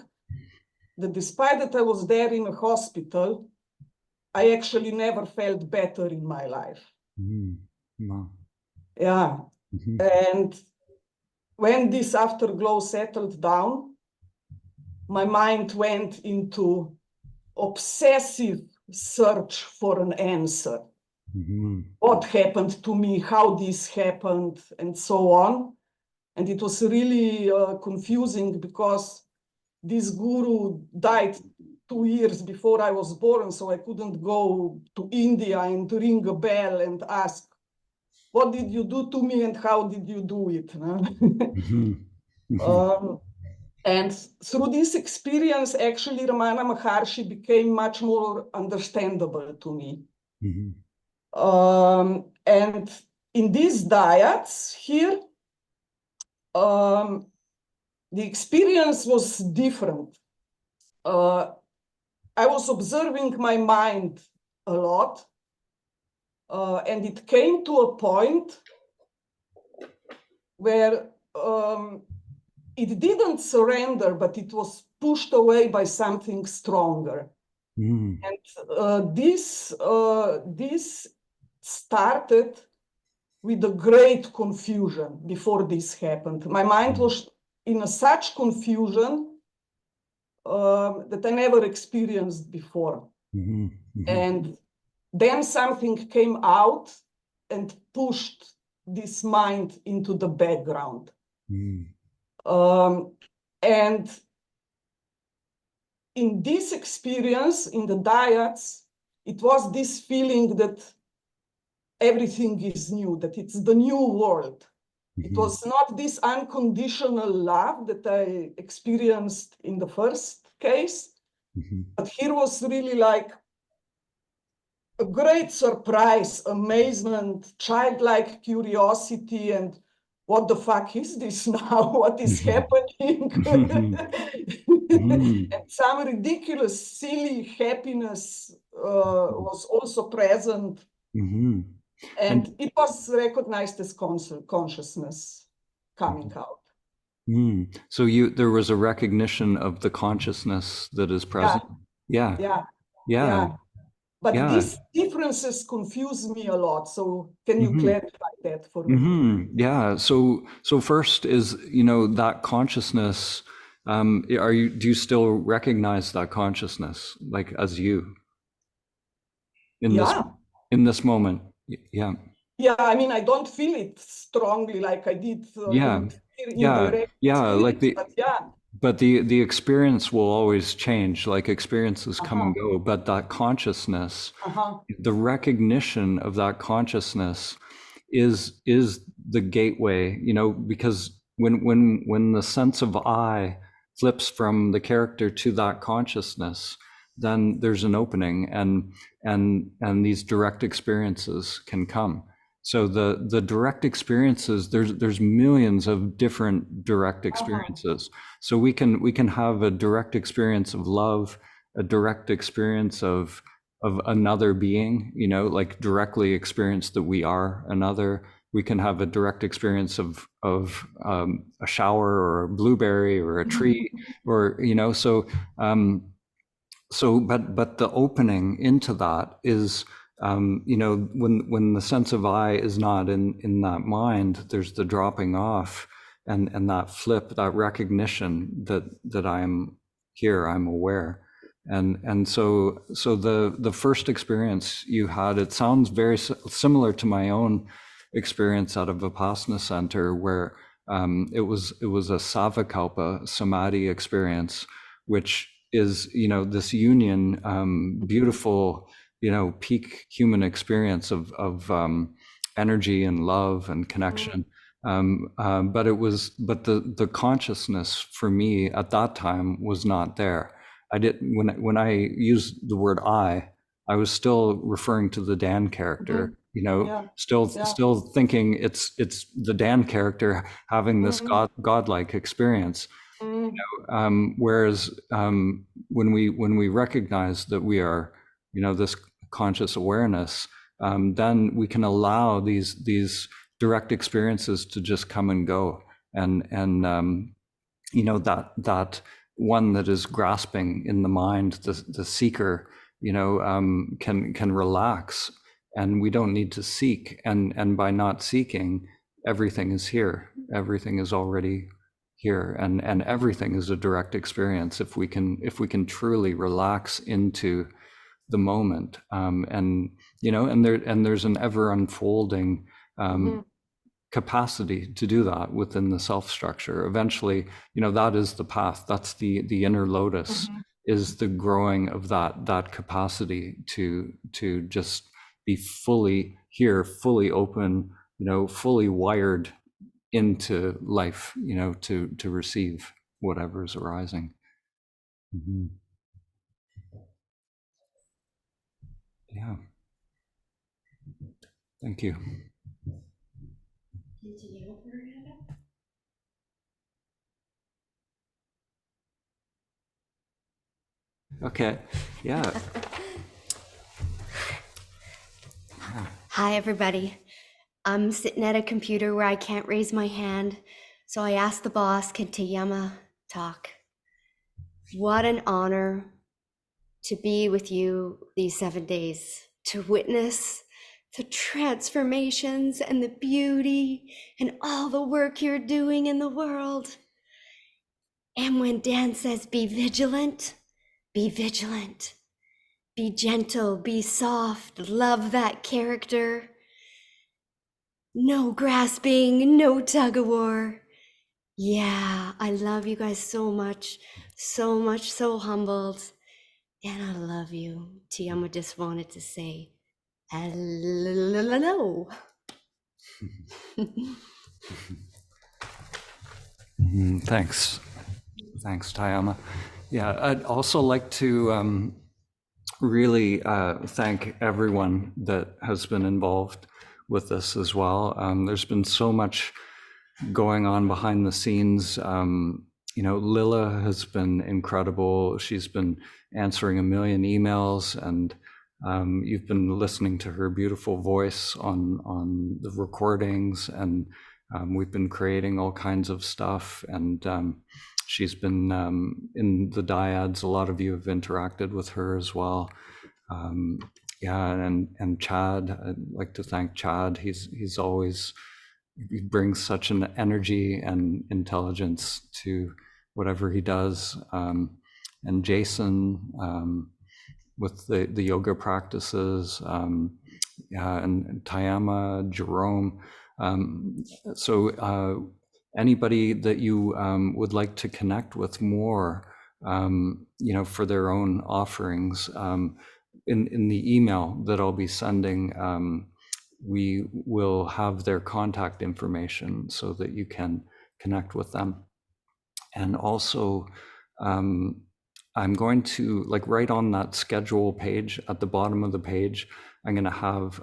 that despite that I was there in a hospital, I actually never felt better in my life. Yeah. And when this afterglow settled down, my mind went into obsessive search for an answer. What happened to me, how this happened, and so on. And it was really confusing because this guru died 2 years before I was born, so I couldn't go to India and ring a bell and ask, what did you do to me and how did you do it? And through this experience, actually, Ramana Maharshi became much more understandable to me. And in these diets here, the experience was different. I was observing my mind a lot, and it came to a point where it didn't surrender, but it was pushed away by something stronger. And this started with a great confusion before this happened. My mind was in such confusion that I never experienced before. And then something came out and pushed this mind into the background. And in this experience, in the diets, it was this feeling that everything is new, that it's the new world. It was not this unconditional love that I experienced in the first case, but here was really like a great surprise, amazement, childlike curiosity, and what the fuck is this now? What is happening? And some ridiculous, silly happiness was also present. And it was recognized as consciousness coming out. So there was a recognition of the consciousness that is present. Yeah. But these differences confuse me a lot. So can you clarify that for me? Yeah. So first is, that consciousness do you still recognize that consciousness, like as you in this moment? Yeah. Yeah, I mean, I don't feel it strongly like I did Yeah. in Yeah. direct Yeah. Like experience, but the experience will always change, like experiences come and go, but that consciousness, the recognition of that consciousness is the gateway, you know, because when the sense of I flips from the character to that consciousness, then there's an opening, and these direct experiences can come. So the direct experiences, there's millions of different direct experiences. So we can have a direct experience of love, a direct experience of another being, you know, like directly experience that we are another. We can have a direct experience of a shower or a blueberry or a tree, or, you know, so but the opening into that is, you know, when the sense of I is not in that mind, there's the dropping off and that flip, that recognition that I'm here, I'm aware. And so the first experience you had, it sounds very similar to my own experience out of Vipassana Center, where it was a Savakalpa samadhi experience, which is, you know, this union, beautiful, you know, peak human experience of energy and love and connection. But the consciousness for me at that time was not there. When I used the word I was still referring to the Dan character, you know, still thinking it's the Dan character having this godlike experience. You know, whereas when we recognize that we are, you know, this conscious awareness, then we can allow these direct experiences to just come and go, and you know, that one that is grasping in the mind, the seeker, you know, can relax, and we don't need to seek, and by not seeking, everything is here, everything is already here, and everything is a direct experience if we can truly relax into the moment, and you know, and there's an ever unfolding capacity to do that within the self structure. Eventually, you know, that is the path, that's the inner lotus, is the growing of that capacity to just be fully here, fully open, you know, fully wired into life, you know, to receive whatever is arising. Yeah. Thank you. Okay. Yeah. Hi, everybody. I'm sitting at a computer where I can't raise my hand, so I asked the boss, can Tayama talk? What an honor to be with you these 7 days, to witness the transformations and the beauty and all the work you're doing in the world. And when Dan says, be vigilant, be vigilant. Be gentle, be soft, love that character. No grasping, no tug of war. Yeah, I love you guys so much, so humbled. And I love you. Tayama just wanted to say hello. Thanks, Tayama. Yeah, I'd also like to really thank everyone that has been involved with this as well. There's been so much going on behind the scenes. You know, Lila has been incredible. She's been answering a million emails, and you've been listening to her beautiful voice on the recordings, and we've been creating all kinds of stuff, and she's been in the dyads. A lot of you have interacted with her as well. Yeah, and Chad, I'd like to thank Chad. He's always, he brings such an energy and intelligence to whatever he does, and Jason with the yoga practices, and Tayama, Jerome. So anybody that you would like to connect with more, for their own offerings, in the email that I'll be sending, we will have their contact information so that you can connect with them. And also, I'm going to, like, right on that schedule page at the bottom of the page, I'm going to have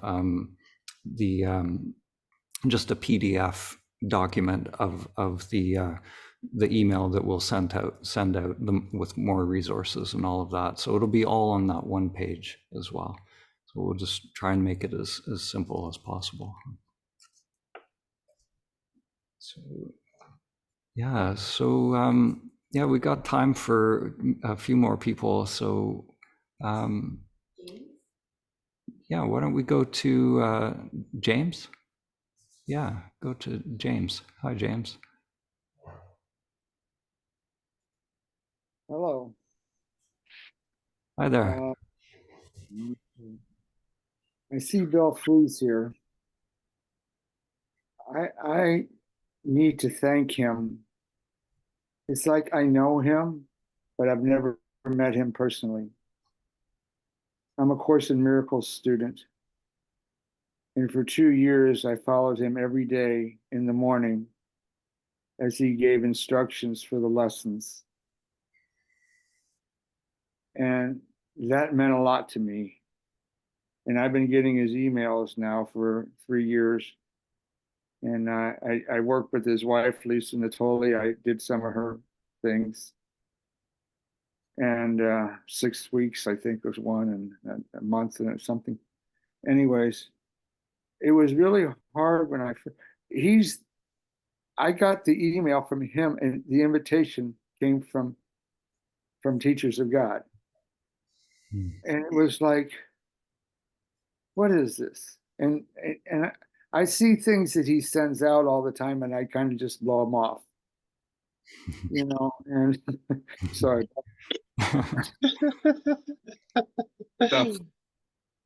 just a PDF document of the email that we'll send out with more resources and all of that. So it'll be all on that one page as well. So we'll just try and make it as simple as possible. So yeah, yeah, we got time for a few more people. So yeah, why don't we go to James? Yeah, go to James. Hi, James. Hello. Hi there. I see Bill Flees here. I need to thank him. It's like I know him, but I've never met him personally. I'm a Course in Miracles student. And for 2 years, I followed him every day in the morning as he gave instructions for the lessons. And that meant a lot to me. And I've been getting his emails now for 3 years. And I worked with his wife, Lisa Natoli. I did some of her things. And 6 weeks, I think, was one, and a month and something. Anyways, it was really hard when I got the email from him, and the invitation came from Teachers of God. And it was like, what is this? And I see things that he sends out all the time, and I kind of just blow them off, and sorry.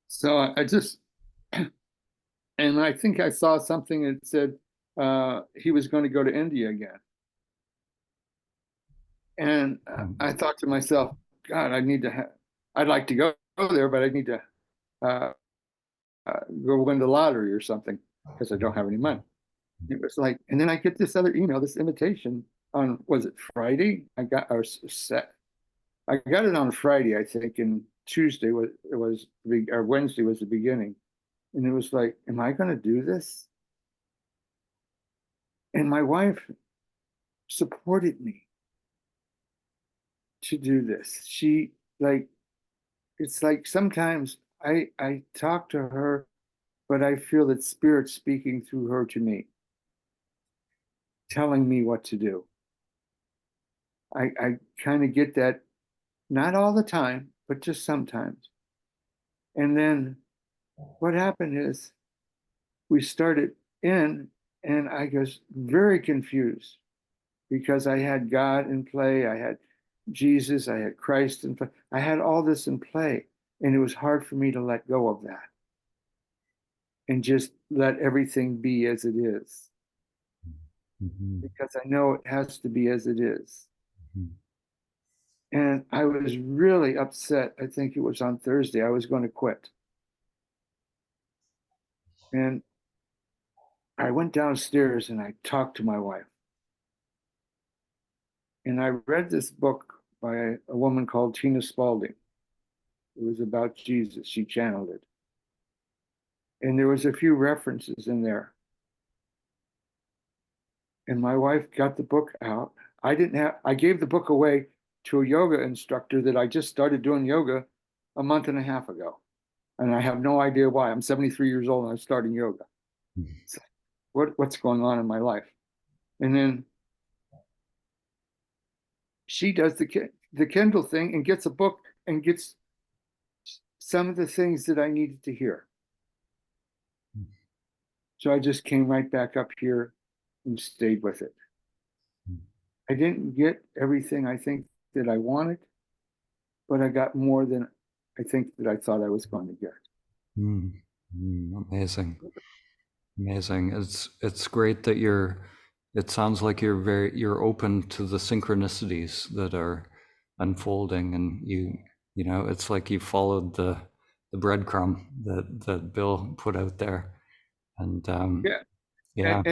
So I just, and I think I saw something that said he was going to go to India again. And I thought to myself, God, I'd like to go there, but I need to go win the lottery or something because I don't have any money. It was like, and then I get this other email, this invitation on, was it Friday? I got it on Friday, I think, and Tuesday or Wednesday was the beginning. And it was like, am I going to do this? And my wife supported me to do this. She, like, it's like sometimes I talk to her, but I feel that Spirit speaking through her to me, telling me what to do. I kind of get that, not all the time, but just sometimes. And then what happened is we started in, and I was very confused because I had God in play, I had Jesus, I had Christ in play, I had all this in play, and it was hard for me to let go of that and just let everything be as it is. Because I know it has to be as it is. And I was really upset. I think it was on Thursday. I was going to quit. And I went downstairs and I talked to my wife. And I read this book by a woman called Tina Spalding. It was about Jesus. She channeled it. And there was a few references in there. And my wife got the book out. I gave the book away to a yoga instructor that I just started doing yoga a month and a half ago. And I have no idea why. I'm 73 years old and I'm starting yoga. So what's going on in my life? And then she does the Kindle thing and gets a book and gets some of the things that I needed to hear. So I just came right back up here and stayed with it. I didn't get everything I think that I wanted, but I got more than I think that I thought I was going to get. Amazing. Amazing. It's great that it sounds like you're open to the synchronicities that are unfolding, and you know, it's like you followed the breadcrumb that Bill put out there. And yeah.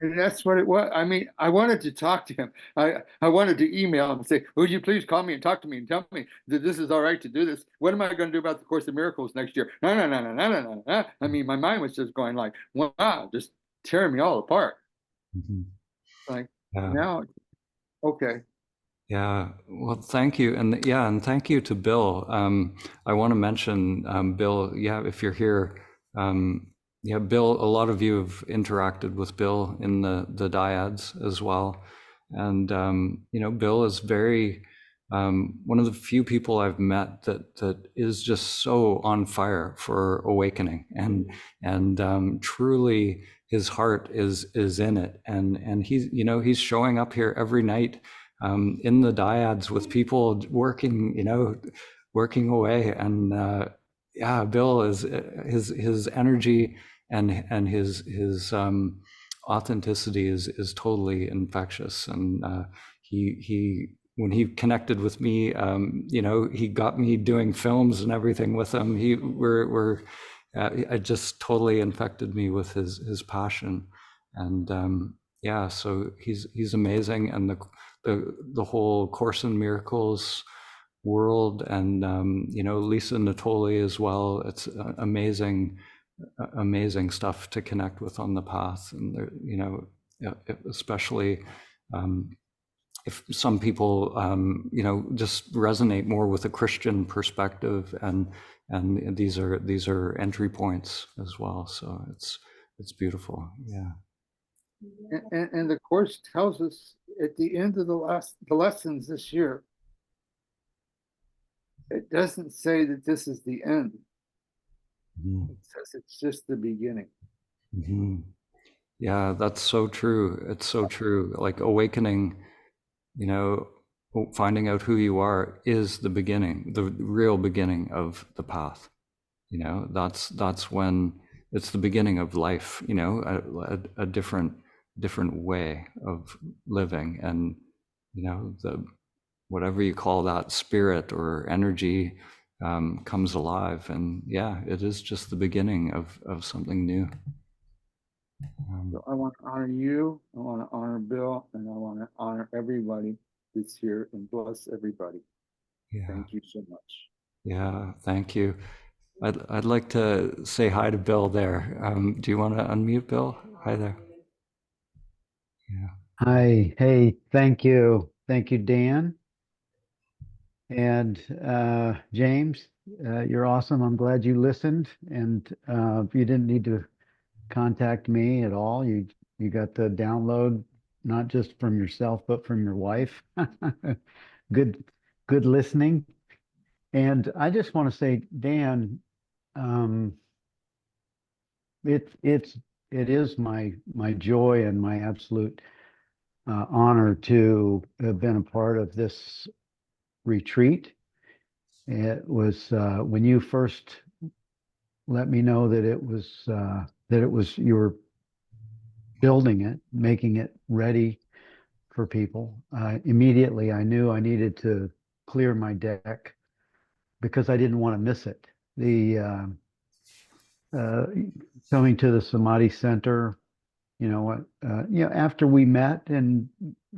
And that's what it was. I mean, I wanted to talk to him. I wanted to email him and say, would you please call me and talk to me and tell me that this is all right to do this? What am I going to do about the Course of Miracles next year? No. I mean, my mind was just going like, wow, just tearing me all apart. Like, now, okay. Yeah, well, thank you. And thank you to Bill. I want to mention, Bill, if you're here, Bill, a lot of you have interacted with Bill in the dyads as well. And, you know, Bill is very, one of the few people I've met that is just so on fire for awakening, and truly his heart is in it. And he's, you know, he's showing up here every night in the dyads with people working, you know, working away. And Bill is his energy and his authenticity is totally infectious. And he when he connected with me, you know, he got me doing films and everything with him. It just totally infected me with his passion. And so he's amazing. And the whole Course in Miracles world, and you know, Lisa Natoli as well. It's amazing stuff to connect with on the path. And there, you know, especially if some people you know, just resonate more with a Christian perspective, and these are entry points as well. So it's beautiful. Yeah. And the Course tells us at the end of the lessons this year, it doesn't say that this is the end. It says it's just the beginning. Yeah, that's so true. It's so true. Like awakening, you know, finding out who you are is the beginning, the real beginning of the path. You know, that's when it's the beginning of life, you know, a different way of living. And, you know, whatever you call that, spirit or energy comes alive. And yeah, it is just the beginning of something new. So I want to honor you, I want to honor Bill, and I want to honor everybody that's here and bless everybody. Yeah. Thank you so much. Yeah, thank you. I'd like to say hi to Bill there. Do you want to unmute Bill? Hi there. Yeah. Hi. Hey, thank you. Thank you, Dan. And James, you're awesome. I'm glad you listened. And you didn't need to contact me at all. You got the download, not just from yourself, but from your wife. Good listening. And I just want to say, Dan, it is my joy and my absolute honor to have been a part of this retreat. It was when you first let me know that it was you were building it, making it ready for people. Immediately, I knew I needed to clear my deck because I didn't want to miss it. The coming to the Samadhi Center, you know, after we met and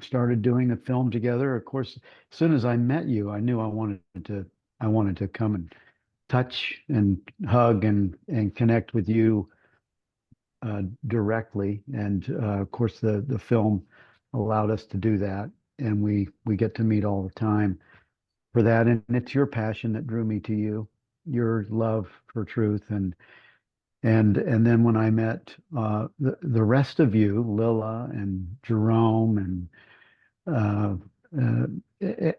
started doing the film together, of course, as soon as I met you, I knew I wanted to come and touch and hug and connect with you directly. And of course, the film allowed us to do that, and we get to meet all the time for that. And it's your passion that drew me to you, your love for truth. And then when I met the rest of you, Lila and Jerome and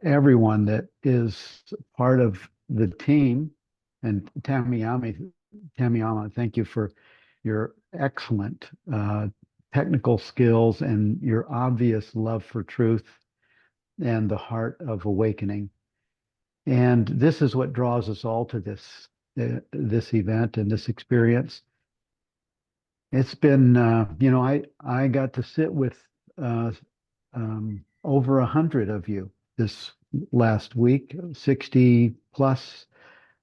everyone that is part of the team, and Tamiyama, thank you for your excellent technical skills and your obvious love for truth and the heart of awakening. And this is what draws us all to this event and this experience. It's been, I got to sit with over 100 of you this last week, 60 plus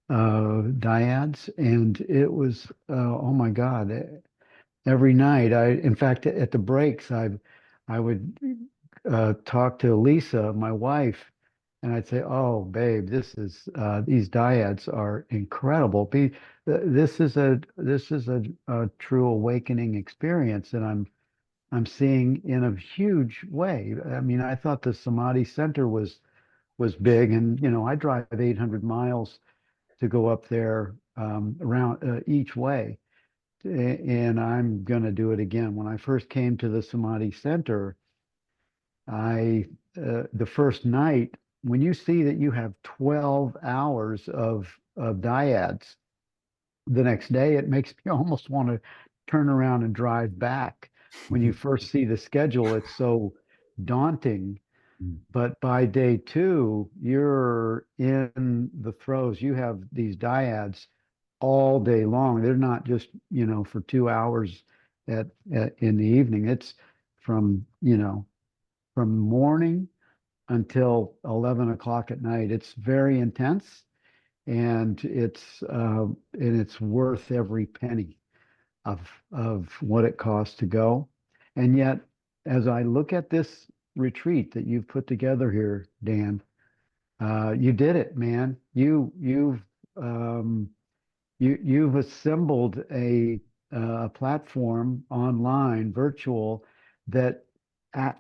dyads, and it was, oh my God, every night. In fact, at the breaks, I would talk to Lisa, my wife, and I'd say, "Oh, babe, these dyads are incredible. This is a true awakening experience, and I'm seeing in a huge way. I mean, I thought the Samadhi Center was big, and I drive 800 miles to go up there around each way, and I'm going to do it again. When I first came to the Samadhi Center, the first night, when you see that you have 12 hours of dyads the next day, it makes me almost want to turn around and drive back. When you first see the schedule, it's so daunting. But by day 2, you're in the throes. You have these dyads all day long. They're not just, for 2 hours in the evening. It's from morning until 11 o'clock at night. It's very intense, and it's worth every penny of what it costs to go. And yet, as I look at this retreat that you've put together here, Dan, you did it, man. You've assembled a platform online, virtual, that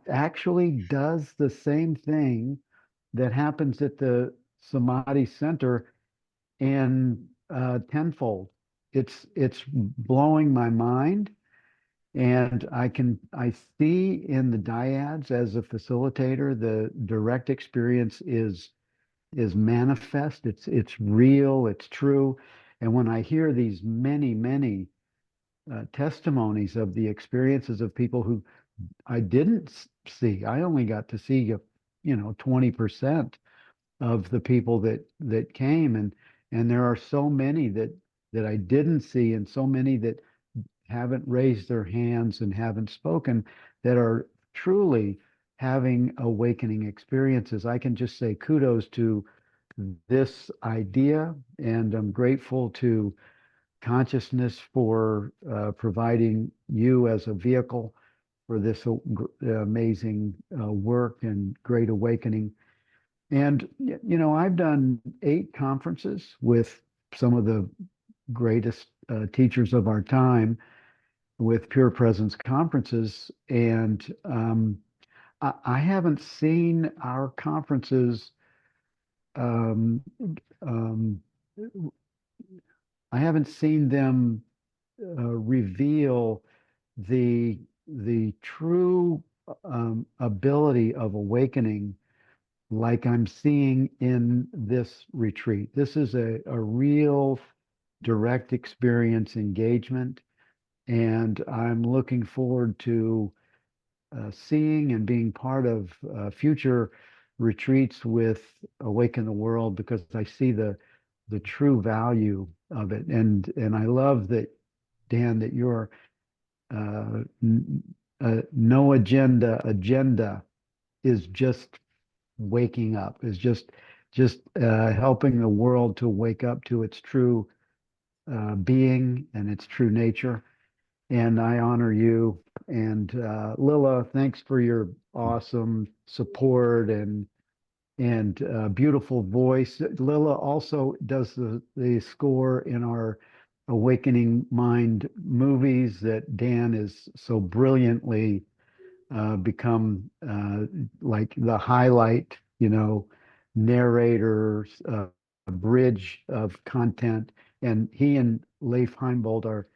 actually does the same thing that happens at the Samadhi Center in tenfold. It's blowing my mind, and I see in the dyads as a facilitator, the direct experience is manifest. It's real. It's true. And when I hear these many testimonies of the experiences of people who I didn't see, I only got to see 20% of the people that came, and there are so many that I didn't see, and so many that haven't raised their hands and haven't spoken, that are truly having awakening experiences. I can just say kudos to this idea, and I'm grateful to consciousness for providing you as a vehicle for this amazing work and great awakening. And, I've done 8 conferences with some of the greatest teachers of our time, with Pure Presence conferences, and I haven't seen our conferences I haven't seen them reveal the true ability of awakening like I'm seeing in this retreat. This is a real direct experience engagement, and I'm looking forward to seeing and being part of future retreats with Awaken the World, because I see the true value of it. And I love that, Dan, that your no agenda is just waking up, is just helping the world to wake up to its true being and its true nature. And I honor you. And Lila, thanks for your awesome support and beautiful voice. Lila also does the score in our Awakening Mind movies that Dan is so brilliantly become like the highlight, narrator, a bridge of content. And he and Leif Heimbold are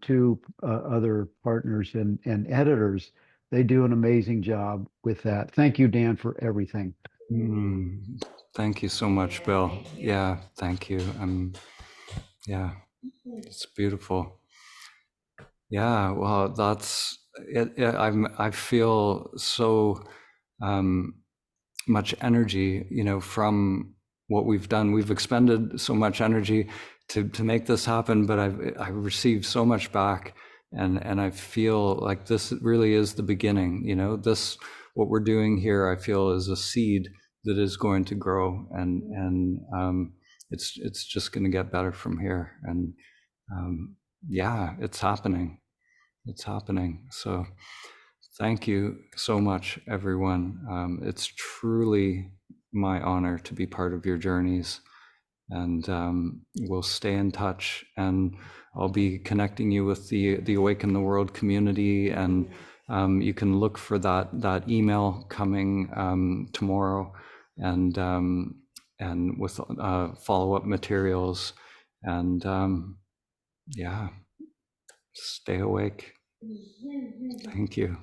2 other partners and editors. They do an amazing job with that. Thank you, Dan, for everything. Thank you so much, Bill. Yeah, thank you. Yeah, it's beautiful. Yeah, well, that's it. I feel so much energy, you know, from what we've done. We've expended so much energy to make this happen, but I've received so much back, and I feel like this really is the beginning. You know, this, what we're doing here, I feel is a seed that is going to grow, and it's just going to get better from here. And yeah, it's happening. It's happening. So thank you so much, everyone. It's truly my honor to be part of your journeys, and we'll stay in touch, and I'll be connecting you with the Awaken the World community, and you can look for that email coming tomorrow, and with follow-up materials, and yeah, stay awake. Thank you.